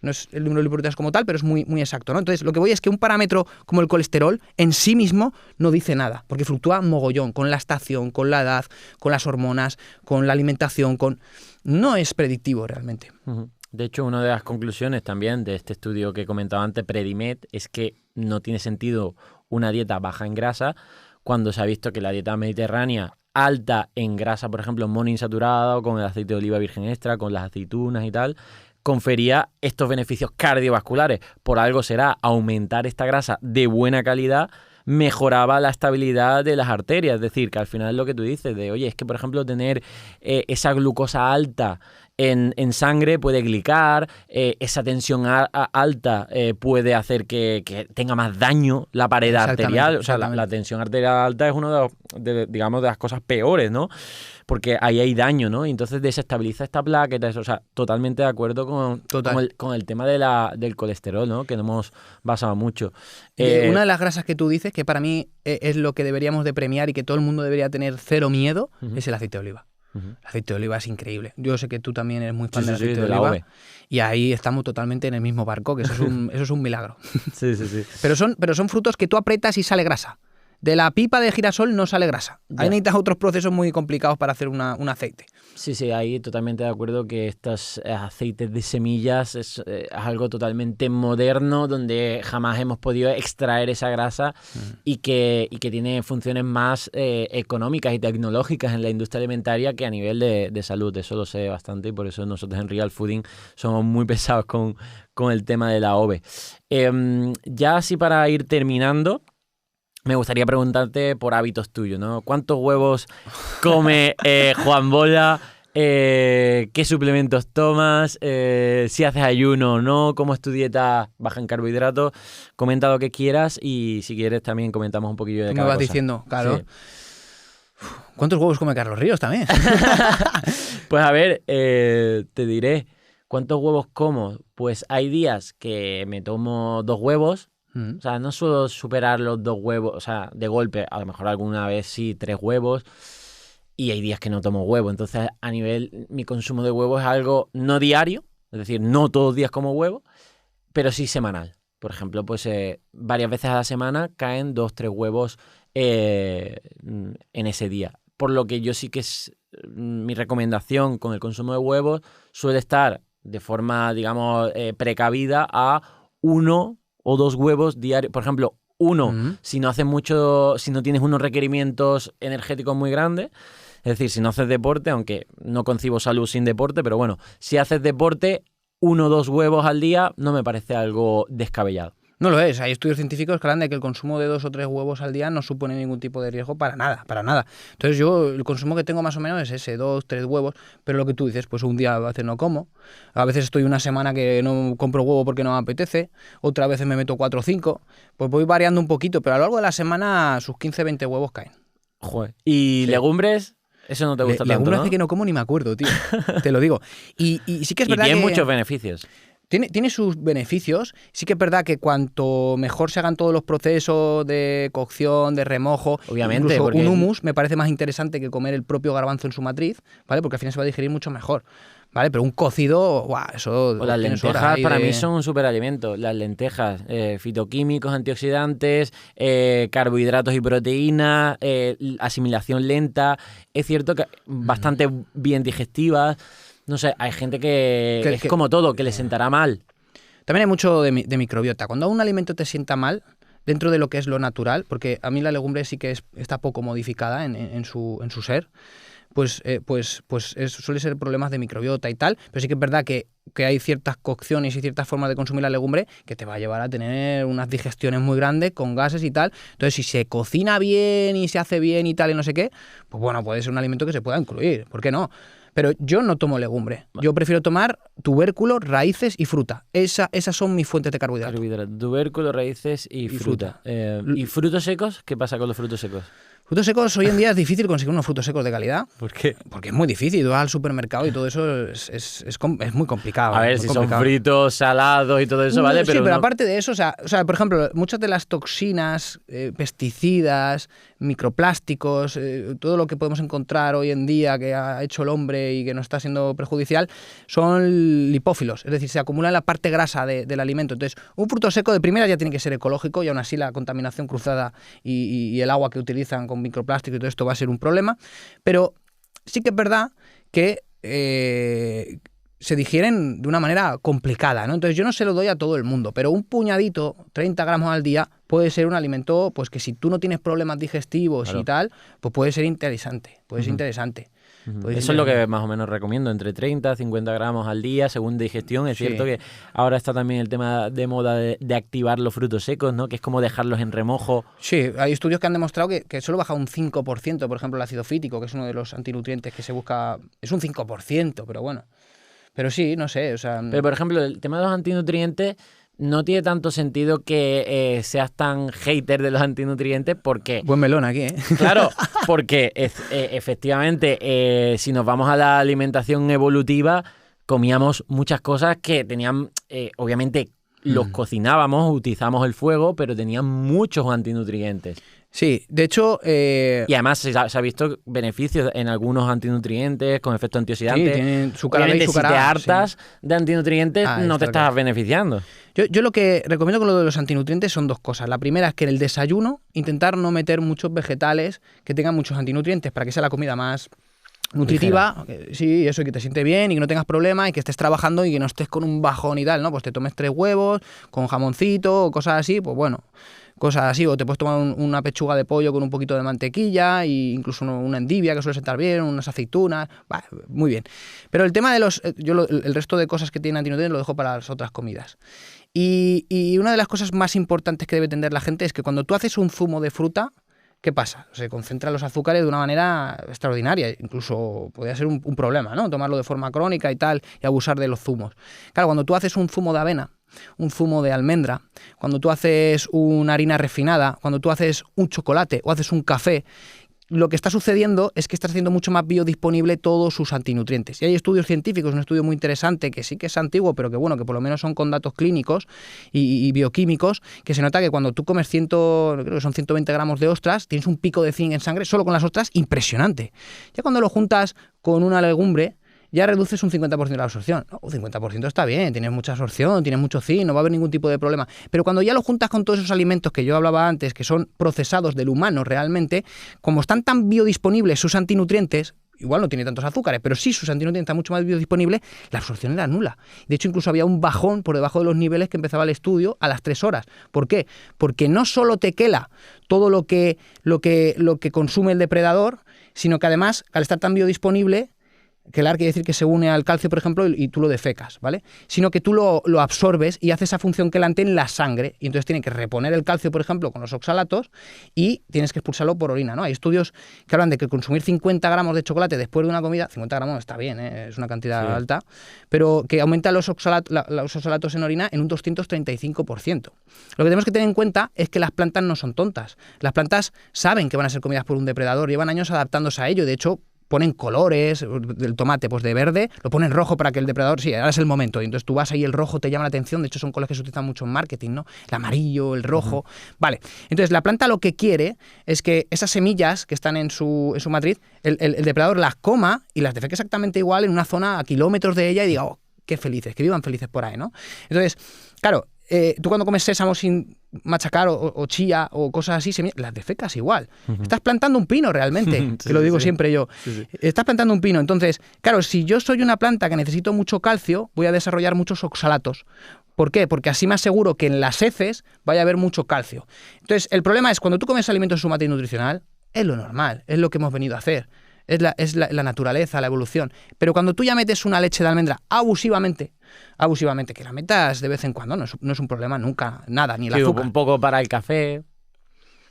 Speaker 2: No es el número de lipoproteínas como tal, pero es muy, muy exacto, ¿no? Entonces, lo que voy es que un parámetro como el colesterol en sí mismo no dice nada, porque fluctúa mogollón con la estación, con la edad, con las hormonas, con la alimentación, no es predictivo realmente.
Speaker 1: De hecho, una de las conclusiones también de este estudio que comentaba antes, Predimed, es que no tiene sentido una dieta baja en grasa cuando se ha visto que la dieta mediterránea alta en grasa, por ejemplo, monoinsaturada o con el aceite de oliva virgen extra, con las aceitunas y tal, confería estos beneficios cardiovasculares. Por algo será, aumentar esta grasa de buena calidad mejoraba la estabilidad de las arterias. Es decir, que al final es lo que tú dices de, oye, es que por ejemplo tener esa glucosa alta en sangre puede glicar, esa tensión alta puede hacer que tenga más daño la pared arterial. O sea, la tensión arterial alta es una de las cosas peores, ¿no? Porque ahí hay daño, ¿no? Y entonces desestabiliza esta placa. O sea, totalmente de acuerdo con el tema del colesterol, ¿no? Que nos hemos basado mucho.
Speaker 2: Una de las grasas que tú dices, que para mí es lo que deberíamos de premiar y que todo el mundo debería tener cero miedo, es el aceite de oliva. El aceite de oliva es increíble. Yo sé que tú también eres muy fan del aceite de oliva. Y ahí estamos totalmente en el mismo barco, que eso es un milagro.
Speaker 1: Sí.
Speaker 2: Pero son frutos que tú aprietas y sale grasa. De la pipa de girasol no sale grasa. Ya. Ahí necesitas otros procesos muy complicados para hacer un aceite.
Speaker 1: Sí, ahí totalmente de acuerdo que estos aceites de semillas es algo totalmente moderno donde jamás hemos podido extraer esa grasa y que tiene funciones más económicas y tecnológicas en la industria alimentaria que a nivel de salud. Eso lo sé bastante y por eso nosotros en Real Fooding somos muy pesados con el tema de la AOVE. Ya así para ir terminando, me gustaría preguntarte por hábitos tuyos, ¿no? ¿Cuántos huevos come Juan Bola? ¿Qué suplementos tomas? Si haces ayuno o no, cómo es tu dieta baja en carbohidratos. Comenta lo que quieras y si quieres también comentamos un poquillo de cada cosa.
Speaker 2: Me vas diciendo, claro. Sí. ¿Cuántos huevos come Carlos Ríos también?
Speaker 1: Pues a ver, te diré, ¿cuántos huevos como? Pues hay días que me tomo 2 huevos. O sea, no suelo superar los 2 huevos, o sea, de golpe, a lo mejor alguna vez sí, 3 huevos, y hay días que no tomo huevo. Entonces, a nivel, mi consumo de huevos es algo no diario, es decir, no todos los días como huevo, pero sí semanal. Por ejemplo, pues varias veces a la semana caen 2-3 huevos en ese día. Por lo que yo sí que mi recomendación con el consumo de huevos suele estar de forma, digamos, precavida a 1 o 2 huevos diarios. Por ejemplo, 1, si no haces mucho, si no tienes unos requerimientos energéticos muy grandes, es decir, si no haces deporte, aunque no concibo salud sin deporte, pero bueno, si haces deporte, 1 o 2 huevos al día no me parece algo descabellado.
Speaker 2: No lo es. Hay estudios científicos que hablan de que el consumo de 2 o 3 huevos al día no supone ningún tipo de riesgo para nada. Entonces yo, el consumo que tengo más o menos es ese, 2, 3 huevos, pero lo que tú dices, pues un día a veces no como, a veces estoy una semana que no compro huevo porque no me apetece, otra vez me meto 4 o 5, pues voy variando un poquito, pero a lo largo de la semana sus 15, 20 huevos caen.
Speaker 1: Joder. ¿Y sí. Legumbres? Eso no te gusta tanto,
Speaker 2: legumbres
Speaker 1: ¿no?
Speaker 2: hace que no como ni me acuerdo, tío. Te lo digo. Y sí que es verdad que...
Speaker 1: Y tiene muchos beneficios.
Speaker 2: Tiene sus beneficios. Sí que es verdad que cuanto mejor se hagan todos los procesos de cocción, de remojo,
Speaker 1: obviamente,
Speaker 2: incluso
Speaker 1: porque...
Speaker 2: un hummus me parece más interesante que comer el propio garbanzo en su matriz, ¿vale? Porque al final se va a digerir mucho mejor, ¿vale? Pero un cocido, ¡guau! Eso...
Speaker 1: O las lentejas para mí son un superalimento. Las lentejas, fitoquímicos, antioxidantes, carbohidratos y proteínas, asimilación lenta. Es cierto que bastante bien digestivas. No sé, hay gente que es como todo, que le sentará mal.
Speaker 2: También hay mucho de microbiota. Cuando un alimento te sienta mal, dentro de lo que es lo natural, porque a mí la legumbre sí que está poco modificada en su ser, pues suele ser problemas de microbiota y tal, pero sí que es verdad que que hay ciertas cocciones y ciertas formas de consumir la legumbre que te va a llevar a tener unas digestiones muy grandes con gases y tal. Entonces, si se cocina bien y se hace bien y tal y no sé qué, pues bueno, puede ser un alimento que se pueda incluir, ¿por qué no? Pero yo no tomo legumbre. Yo prefiero tomar tubérculos, raíces y fruta. Esas son mis fuentes de carbohidratos.
Speaker 1: Tubérculos, raíces y fruta. ¿Y frutos secos? ¿Qué pasa con los frutos secos?
Speaker 2: Frutos secos, hoy en día es difícil conseguir unos frutos secos de calidad.
Speaker 1: ¿Por qué?
Speaker 2: Porque es muy difícil. Tú vas al supermercado y todo eso es muy complicado.
Speaker 1: A ver, si son fritos, salados y todo eso, ¿vale?
Speaker 2: Sí, pero aparte de eso, o sea, por ejemplo, muchas de las toxinas, pesticidas, microplásticos, todo lo que podemos encontrar hoy en día que ha hecho el hombre y que nos está siendo perjudicial, son lipófilos. Es decir, se acumula en la parte grasa del alimento. Entonces, un fruto seco de primera ya tiene que ser ecológico y aún así la contaminación cruzada y el agua que utilizan con microplástico y todo esto va a ser un problema, pero sí que es verdad que se digieren de una manera complicada, ¿no? Entonces yo no se lo doy a todo el mundo, pero un puñadito, 30 gramos al día, puede ser un alimento pues que si tú no tienes problemas digestivos y tal, pues puede ser interesante, interesante.
Speaker 1: Eso es lo que más o menos recomiendo, entre 30 y 50 gramos al día, según digestión. Es cierto que ahora está también el tema de moda de activar los frutos secos, ¿no? Que es como dejarlos en remojo.
Speaker 2: Sí, hay estudios que han demostrado que solo baja un 5%, por ejemplo, el ácido fítico, que es uno de los antinutrientes que se busca, es un 5%, pero bueno. Pero sí, no sé, o sea...
Speaker 1: Pero, por ejemplo, el tema de los antinutrientes no tiene tanto sentido que seas tan hater de los antinutrientes porque...
Speaker 2: Buen melón aquí, ¿eh?
Speaker 1: Claro, porque efectivamente, si nos vamos a la alimentación evolutiva, comíamos muchas cosas que tenían, obviamente, los cocinábamos, utilizamos el fuego, pero tenían muchos antinutrientes.
Speaker 2: Sí, de hecho...
Speaker 1: Y además se ha visto beneficios en algunos antinutrientes con efecto antioxidante.
Speaker 2: Sí, tienen azúcar A y azúcar A.
Speaker 1: Si te hartas de antinutrientes, no te estás beneficiando.
Speaker 2: Yo lo que recomiendo con lo de los antinutrientes son dos cosas. La primera es que en el desayuno intentar no meter muchos vegetales que tengan muchos antinutrientes para que sea la comida más nutritiva, sí, eso, y que te siente bien y que no tengas problemas y que estés trabajando y que no estés con un bajón y tal, ¿no? Pues te tomes 3 huevos con jamoncito o cosas así, pues bueno, cosas así, o te puedes tomar una pechuga de pollo con un poquito de mantequilla e incluso una endivia que suele sentar bien, unas aceitunas, muy bien. Pero el tema de el resto de cosas que tienen antinutrientes lo dejo para las otras comidas. Y una de las cosas más importantes que debe entender la gente es que cuando tú haces un zumo de fruta, ¿qué pasa? Se concentran los azúcares de una manera extraordinaria, incluso podría ser un problema, ¿no? Tomarlo de forma crónica y tal, y abusar de los zumos. Claro, cuando tú haces un zumo de avena, un zumo de almendra, cuando tú haces una harina refinada, cuando tú haces un chocolate o haces un café, lo que está sucediendo es que estás haciendo mucho más biodisponible todos sus antinutrientes. Y hay estudios científicos, un estudio muy interesante que sí que es antiguo, pero que bueno, que por lo menos son con datos clínicos y bioquímicos, que se nota que cuando tú comes creo que son 120 gramos de ostras, tienes un pico de zinc en sangre solo con las ostras impresionante. Ya cuando lo juntas con una legumbre, ya reduces un 50% de la absorción. Un 50% está bien, tienes mucha absorción, tienes mucho zinc, no va a haber ningún tipo de problema. Pero cuando ya lo juntas con todos esos alimentos que yo hablaba antes, que son procesados del humano realmente, como están tan biodisponibles sus antinutrientes, igual no tiene tantos azúcares, pero sí sus antinutrientes están mucho más biodisponibles, la absorción era nula. De hecho, incluso había un bajón por debajo de los niveles que empezaba el estudio a las 3 horas. ¿Por qué? Porque no solo te quela todo lo que consume el depredador, sino que además, al estar tan biodisponible, quelar quiere decir que se une al calcio, por ejemplo, y tú lo defecas, ¿vale? Sino que tú lo absorbes y hace esa función quelante en la sangre. Y entonces tiene que reponer el calcio, por ejemplo, con los oxalatos y tienes que expulsarlo por orina, ¿no? Hay estudios que hablan de que consumir 50 gramos de chocolate después de una comida, 50 gramos está bien, es una cantidad alta, pero que aumenta los oxalatos en orina en un 235%. Lo que tenemos que tener en cuenta es que las plantas no son tontas. Las plantas saben que van a ser comidas por un depredador, llevan años adaptándose a ello. De hecho, ponen colores del tomate, pues de verde, lo ponen rojo para que el depredador, sí, ahora es el momento, y entonces tú vas ahí, el rojo te llama la atención, de hecho son colores que se utilizan mucho en marketing, ¿no? El amarillo, el rojo, vale. Entonces la planta lo que quiere es que esas semillas que están en su matriz, el depredador las coma y las defeque exactamente igual en una zona a kilómetros de ella y diga, oh, qué felices, que vivan felices por ahí, ¿no? Entonces, claro, tú cuando comes sésamo sin machacar o chía o cosas así, las defecas igual. Estás plantando un pino realmente, que lo digo siempre yo. Estás plantando un pino. Entonces, claro, si yo soy una planta que necesito mucho calcio, voy a desarrollar muchos oxalatos. ¿Por qué? Porque así me aseguro que en las heces vaya a haber mucho calcio. Entonces, el problema es cuando tú comes alimentos de su matriz nutricional, es lo normal, es lo que hemos venido a hacer. la naturaleza, la evolución. Pero cuando tú ya metes una leche de almendra abusivamente, que la metas de vez en cuando, no es un problema nunca, nada, ni el azúcar.
Speaker 1: Un poco para el café,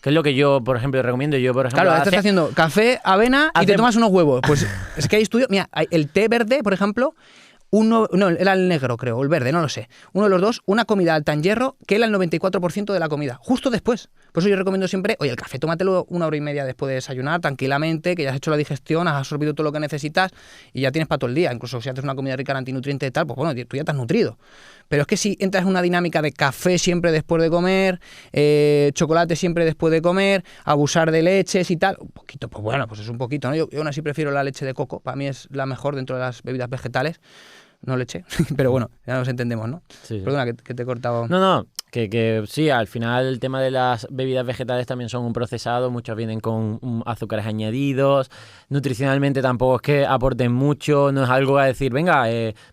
Speaker 1: que es lo que yo, por ejemplo, recomiendo. Yo, por ejemplo,
Speaker 2: claro, estás haciendo café, avena y te tomas unos huevos. Pues es que hay estudios, mira, el té verde, por ejemplo, no, era el negro, creo, o el verde, no lo sé. Uno de los dos, una comida alta en hierro, que era el 94% de la comida, justo después. Por eso yo recomiendo siempre, oye, el café, tómatelo 1 hora y media después de desayunar, tranquilamente, que ya has hecho la digestión, has absorbido todo lo que necesitas y ya tienes para todo el día. Incluso si haces una comida rica en antinutrientes y tal, pues bueno, tú ya te has nutrido. Pero es que si entras en una dinámica de café siempre después de comer, chocolate siempre después de comer, abusar de leches y tal, un poquito, pues bueno, pues es un poquito, ¿no? Yo aún así prefiero la leche de coco, para mí es la mejor dentro de las bebidas vegetales. No leche, pero bueno, ya nos entendemos, ¿no?
Speaker 1: Sí.
Speaker 2: Perdona, que te he cortado.
Speaker 1: No, que sí, al final el tema de las bebidas vegetales también son un procesado, muchos vienen con azúcares añadidos, nutricionalmente tampoco es que aporten mucho, no es algo a decir, venga,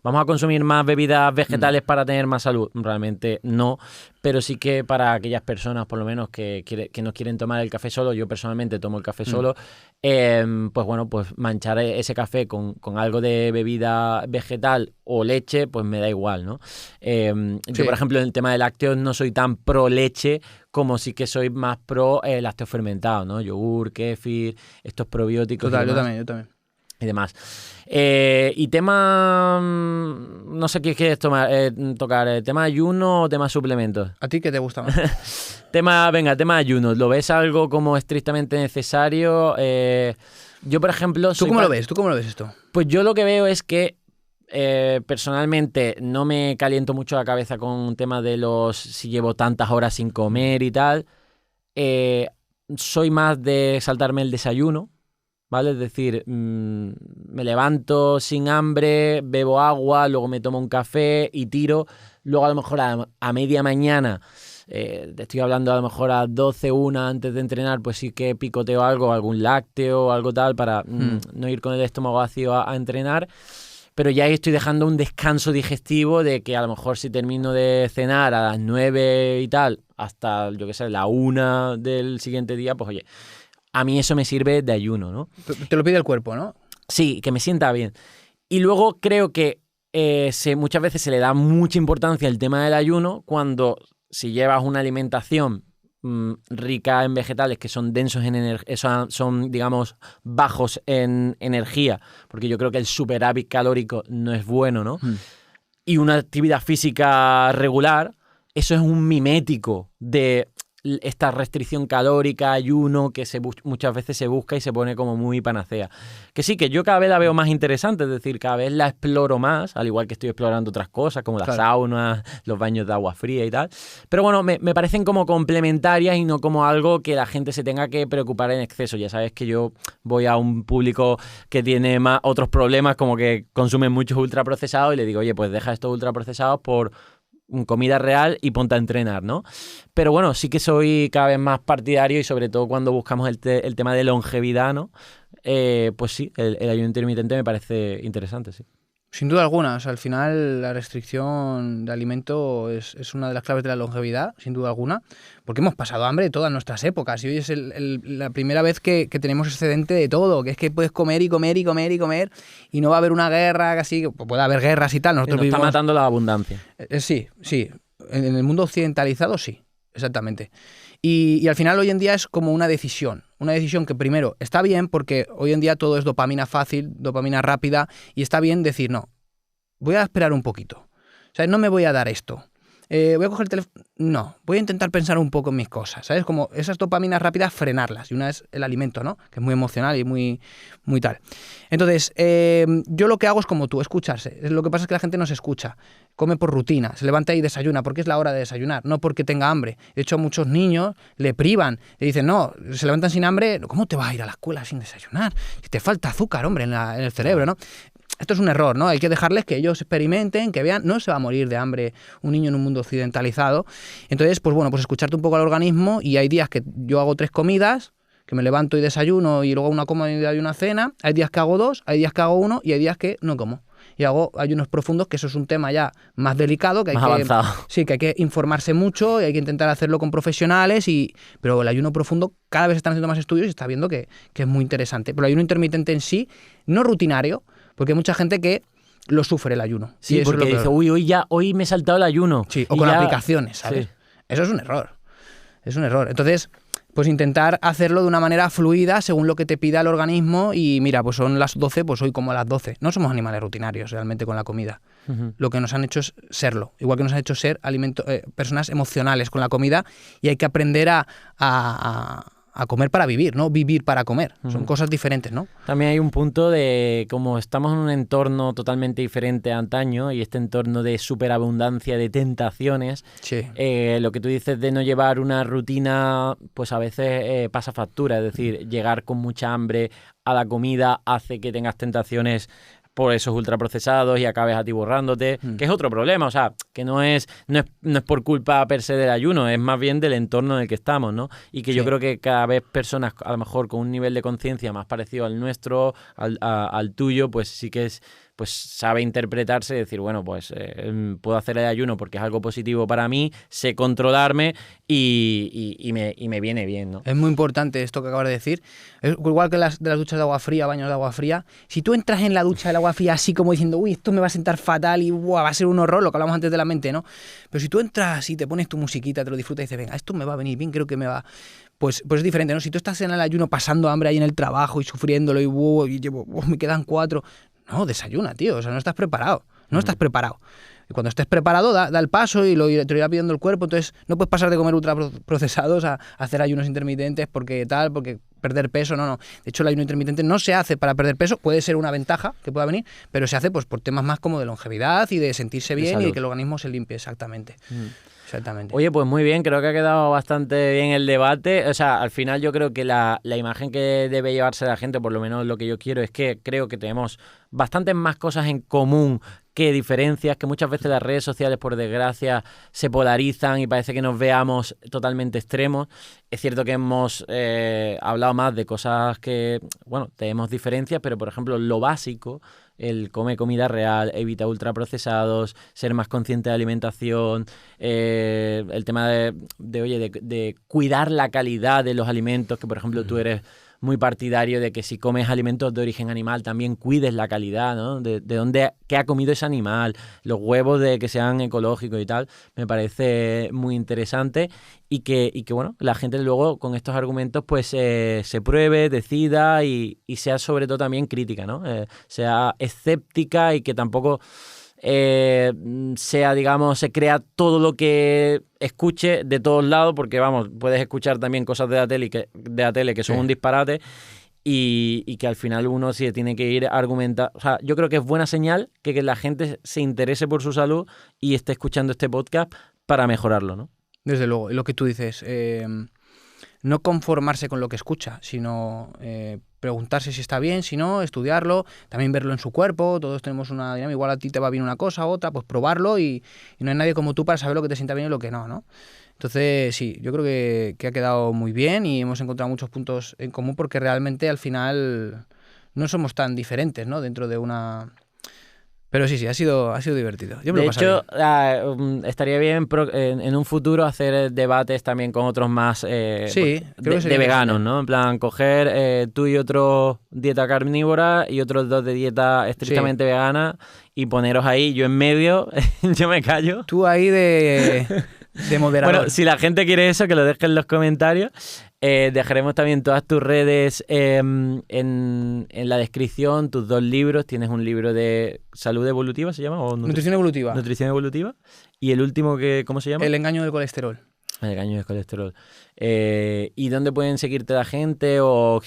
Speaker 1: vamos a consumir más bebidas vegetales para tener más salud, realmente no, pero sí que para aquellas personas, por lo menos, que no quieren tomar el café solo, yo personalmente tomo el café solo, pues bueno, pues manchar ese café con algo de bebida vegetal o leche, pues me da igual, ¿no? Yo, por ejemplo, en el tema de lácteos no soy tan pro leche como sí que soy más pro lácteos fermentados, ¿no? Yogur, kéfir, estos probióticos.
Speaker 2: Total, yo también.
Speaker 1: Y demás. Y tema... No sé qué quieres tocar. ¿Tema ayuno o tema suplementos?
Speaker 2: ¿A ti qué te gusta más?
Speaker 1: tema ayuno. ¿Lo ves algo como estrictamente necesario? Yo, por ejemplo...
Speaker 2: ¿Tú cómo lo ves? ¿Tú cómo lo ves esto?
Speaker 1: Pues yo lo que veo es que personalmente no me caliento mucho la cabeza con un tema de si llevo tantas horas sin comer y tal. Soy más de saltarme el desayuno, ¿vale? Es decir, me levanto sin hambre, bebo agua, luego me tomo un café y tiro. Luego a lo mejor a media mañana, te estoy hablando a lo mejor a 12, 1 antes de entrenar, pues sí que picoteo algo, algún lácteo o algo tal para no ir con el estómago vacío a entrenar. Pero ya ahí estoy dejando un descanso digestivo de que a lo mejor si termino de cenar a las 9 y tal, hasta, yo qué sé, la 1 del siguiente día, pues oye, a mí eso me sirve de ayuno, ¿no?
Speaker 2: Te lo pide el cuerpo, ¿no?
Speaker 1: Sí, que me sienta bien. Y luego creo que muchas veces se le da mucha importancia al tema del ayuno cuando si llevas una alimentación rica en vegetales que son densos en energía, son, digamos, bajos en energía, porque yo creo que el superávit calórico no es bueno, ¿no? Y una actividad física regular, eso es un mimético de esta restricción calórica, ayuno, que muchas veces se busca y se pone como muy panacea. Que sí, que yo cada vez la veo más interesante, es decir, cada vez la exploro más, al igual que estoy explorando otras cosas, como las saunas, los baños de agua fría y tal. Pero bueno, me parecen como complementarias y no como algo que la gente se tenga que preocupar en exceso. Ya sabes que yo voy a un público que tiene más otros problemas, como que consumen muchos ultraprocesados y le digo, oye, pues deja estos ultraprocesados por comida real y ponte a entrenar, ¿no? Pero bueno, sí que soy cada vez más partidario y sobre todo cuando buscamos el tema de longevidad, ¿no? Pues sí, el ayuno intermitente me parece interesante, sí.
Speaker 2: Sin duda alguna, o sea, al final la restricción de alimento es una de las claves de la longevidad, sin duda alguna, porque hemos pasado hambre todas nuestras épocas y hoy es la primera vez que tenemos excedente de todo, que es que puedes comer y comer y comer y comer y no va a haber una guerra, casi puede haber guerras y tal. Nosotros
Speaker 1: nos está matando la abundancia.
Speaker 2: Sí, en el mundo occidentalizado sí, exactamente. Y al final hoy en día es como una decisión que primero está bien porque hoy en día todo es dopamina fácil, dopamina rápida y está bien decir, no, voy a esperar un poquito, o sea, no me voy a dar esto, voy a coger el teléfono, no, voy a intentar pensar un poco en mis cosas, ¿sabes? Como esas dopaminas rápidas, frenarlas, y una es el alimento, ¿no? Que es muy emocional y muy tal. Entonces, yo lo que hago es como tú, escucharse. Lo que pasa es que la gente no se escucha, come por rutina, se levanta y desayuna, porque es la hora de desayunar, no porque tenga hambre. De hecho, muchos niños le privan, le dicen, no, se levantan sin hambre, ¿cómo te vas a ir a la escuela sin desayunar? Si te falta azúcar, hombre, en el cerebro, ¿no? Esto es un error, ¿no? Hay que dejarles que ellos experimenten, que vean, no se va a morir de hambre un niño en un mundo occidentalizado. Entonces, pues bueno, pues escucharte un poco al organismo y hay días que yo hago 3 comidas, que me levanto y desayuno y luego una comida y una cena, hay días que hago 2, hay días que hago 1 y hay días que no como. y hago ayunos profundos, que eso es un tema ya más delicado, que hay
Speaker 1: más avanzado.
Speaker 2: Sí, que hay que informarse mucho y hay que intentar hacerlo con profesionales, pero el ayuno profundo cada vez están haciendo más estudios y está viendo que es muy interesante. Pero el ayuno intermitente en sí, no rutinario, porque hay mucha gente que lo sufre el ayuno.
Speaker 1: Sí,
Speaker 2: eso
Speaker 1: porque
Speaker 2: es lo
Speaker 1: dice,
Speaker 2: peor.
Speaker 1: hoy me he saltado el ayuno.
Speaker 2: Sí, o
Speaker 1: Y
Speaker 2: con
Speaker 1: ya...
Speaker 2: aplicaciones, ¿sabes?
Speaker 1: Sí.
Speaker 2: Eso es un error. Es un error. Entonces, pues intentar hacerlo de una manera fluida según lo que te pida el organismo y mira, pues son las 12, pues hoy como a las 12. No somos animales rutinarios realmente con la comida. Lo que nos han hecho es serlo. Igual que nos han hecho ser personas emocionales con la comida y hay que aprender a comer para vivir, no vivir para comer. Son cosas diferentes, ¿no?
Speaker 1: También hay un punto de como estamos en un entorno totalmente diferente a antaño y este entorno de superabundancia de tentaciones,
Speaker 2: sí.
Speaker 1: Lo que tú dices de no llevar una rutina, pues a veces pasa factura. Es decir, llegar con mucha hambre a la comida hace que tengas tentaciones por esos ultraprocesados y acabes atiborrándote, que es otro problema, o sea, que no es por culpa per se del ayuno, es más bien del entorno en el que estamos, ¿no? Y que yo creo que cada vez personas, a lo mejor con un nivel de conciencia más parecido al nuestro, al tuyo, pues sí que pues sabe interpretarse y decir, bueno, pues puedo hacer el ayuno porque es algo positivo para mí, sé controlarme y me viene bien, ¿no?
Speaker 2: Es muy importante esto que acabas de decir. Es igual que de las duchas de agua fría, baños de agua fría. Si tú entras en la ducha del agua fría así como diciendo, uy, esto me va a sentar fatal y va a ser un horror, lo que hablamos antes de la mente, ¿no? Pero si tú entras y te pones tu musiquita, te lo disfrutas y dices, venga, esto me va a venir bien, creo que me va... Pues es diferente, ¿no? Si tú estás en el ayuno pasando hambre ahí en el trabajo y sufriéndolo y me quedan 4... No, desayuna, tío, o sea, no estás preparado, estás preparado. Y cuando estés preparado, da el paso y te lo irá pidiendo el cuerpo, entonces no puedes pasar de comer ultraprocesados a hacer ayunos intermitentes porque perder peso, no. De hecho, el ayuno intermitente no se hace para perder peso, puede ser una ventaja que pueda venir, pero se hace pues por temas más como de longevidad y de sentirse bien y de que el organismo se limpie, exactamente. Exactamente.
Speaker 1: Oye, pues muy bien, creo que ha quedado bastante bien el debate. O sea, al final yo creo que la imagen que debe llevarse la gente, por lo menos lo que yo quiero, es que creo que tenemos bastantes más cosas en común que diferencias, que muchas veces las redes sociales, por desgracia, se polarizan y parece que nos veamos totalmente extremos. Es cierto que hemos hablado más de cosas que, bueno, tenemos diferencias, pero por ejemplo, lo básico, el come comida real, evita ultraprocesados, ser más consciente de alimentación, el tema de cuidar la calidad de los alimentos, que por ejemplo tú eres muy partidario de que si comes alimentos de origen animal también cuides la calidad, ¿no? De dónde, qué ha comido ese animal, los huevos de que sean ecológicos y tal, me parece muy interesante y que bueno, la gente luego con estos argumentos pues se pruebe, decida y sea sobre todo también crítica, ¿no? Sea escéptica y que tampoco sea, digamos, se crea todo lo que escuche de todos lados, porque vamos, puedes escuchar también cosas de la tele que son un disparate y que al final uno sí tiene que ir a argumentar. O sea, yo creo que es buena señal que la gente se interese por su salud y esté escuchando este podcast para mejorarlo, ¿no?
Speaker 2: Desde luego, y lo que tú dices, no conformarse con lo que escucha, sino preguntarse si está bien, si no, estudiarlo, también verlo en su cuerpo, todos tenemos una dinámica, igual a ti te va bien una cosa, otra, pues probarlo y no hay nadie como tú para saber lo que te sienta bien y lo que no, ¿no? Entonces, sí, yo creo que ha quedado muy bien y hemos encontrado muchos puntos en común porque realmente al final no somos tan diferentes, ¿no? Dentro de una... Pero sí, ha sido divertido. Yo me
Speaker 1: de
Speaker 2: lo pasé
Speaker 1: hecho,
Speaker 2: bien.
Speaker 1: estaría bien en un futuro hacer debates también con otros más
Speaker 2: sí, creo que
Speaker 1: de veganos, ¿no? En plan, coger tú y otro dieta carnívora y otros dos de dieta estrictamente vegana y poneros ahí, yo en medio, yo me callo.
Speaker 2: Tú ahí de moderador.
Speaker 1: Bueno, si la gente quiere eso, que lo deje en los comentarios. Dejaremos también todas tus redes en la descripción, tus 2 libros. Tienes un libro de salud evolutiva, ¿se llama? ¿O
Speaker 2: Nutrición evolutiva.
Speaker 1: Nutrición evolutiva. Y el último, ¿cómo se llama?
Speaker 2: El engaño del colesterol.
Speaker 1: El engaño del colesterol. ¿Y dónde pueden seguirte la gente? O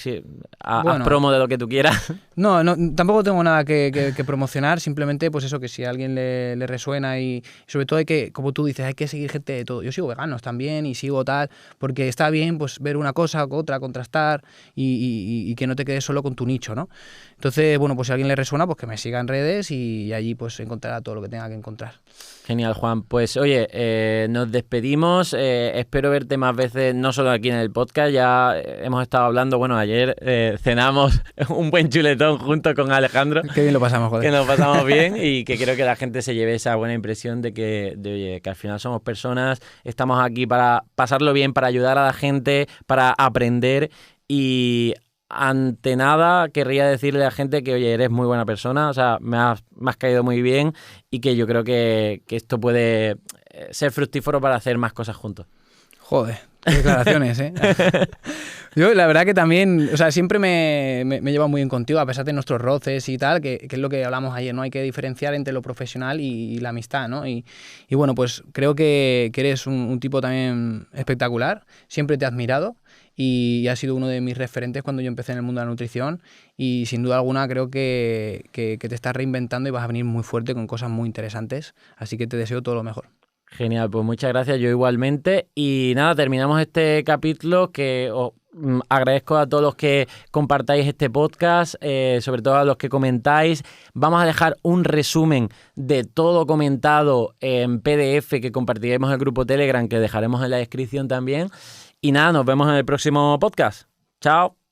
Speaker 1: haz promo de lo que tú quieras.
Speaker 2: No, tampoco tengo nada que promocionar, simplemente pues eso, que si a alguien le resuena y sobre todo hay que, como tú dices, hay que seguir gente de todo. Yo sigo veganos también y sigo tal, porque está bien pues ver una cosa, otra, contrastar y que no te quedes solo con tu nicho, ¿no? Entonces, bueno, pues si a alguien le resuena, pues que me siga en redes y allí pues encontrará todo lo que tenga que encontrar.
Speaker 1: Genial, Juan. Pues oye, nos despedimos. Espero verte más veces, no solo aquí en el podcast, ya hemos estado hablando, bueno, ayer cenamos un buen chuletón junto con Alejandro.
Speaker 2: Qué bien lo pasamos, joder.
Speaker 1: Que nos pasamos bien y que creo que la gente se lleve esa buena impresión de que, oye, que al final somos personas, estamos aquí para pasarlo bien, para ayudar a la gente, para aprender y ante nada querría decirle a la gente que, oye, eres muy buena persona, o sea, me has caído muy bien y que yo creo que esto puede ser fructífero para hacer más cosas juntos.
Speaker 2: Joder, qué declaraciones, ¿eh? Yo la verdad que también, o sea, siempre me he llevado muy bien contigo, a pesar de nuestros roces y tal, que es lo que hablamos ayer, ¿no? Hay que diferenciar entre lo profesional y la amistad, ¿no? Y bueno, pues creo que eres un tipo también espectacular, siempre te he admirado y has sido uno de mis referentes cuando yo empecé en el mundo de la nutrición y sin duda alguna creo que te estás reinventando y vas a venir muy fuerte con cosas muy interesantes, así que te deseo todo lo mejor.
Speaker 1: Genial, pues muchas gracias, yo igualmente. Y nada, terminamos este capítulo que agradezco a todos los que compartáis este podcast, sobre todo a los que comentáis. Vamos a dejar un resumen de todo comentado en PDF que compartiremos en el grupo Telegram, que dejaremos en la descripción también. Y nada, nos vemos en el próximo podcast. Chao.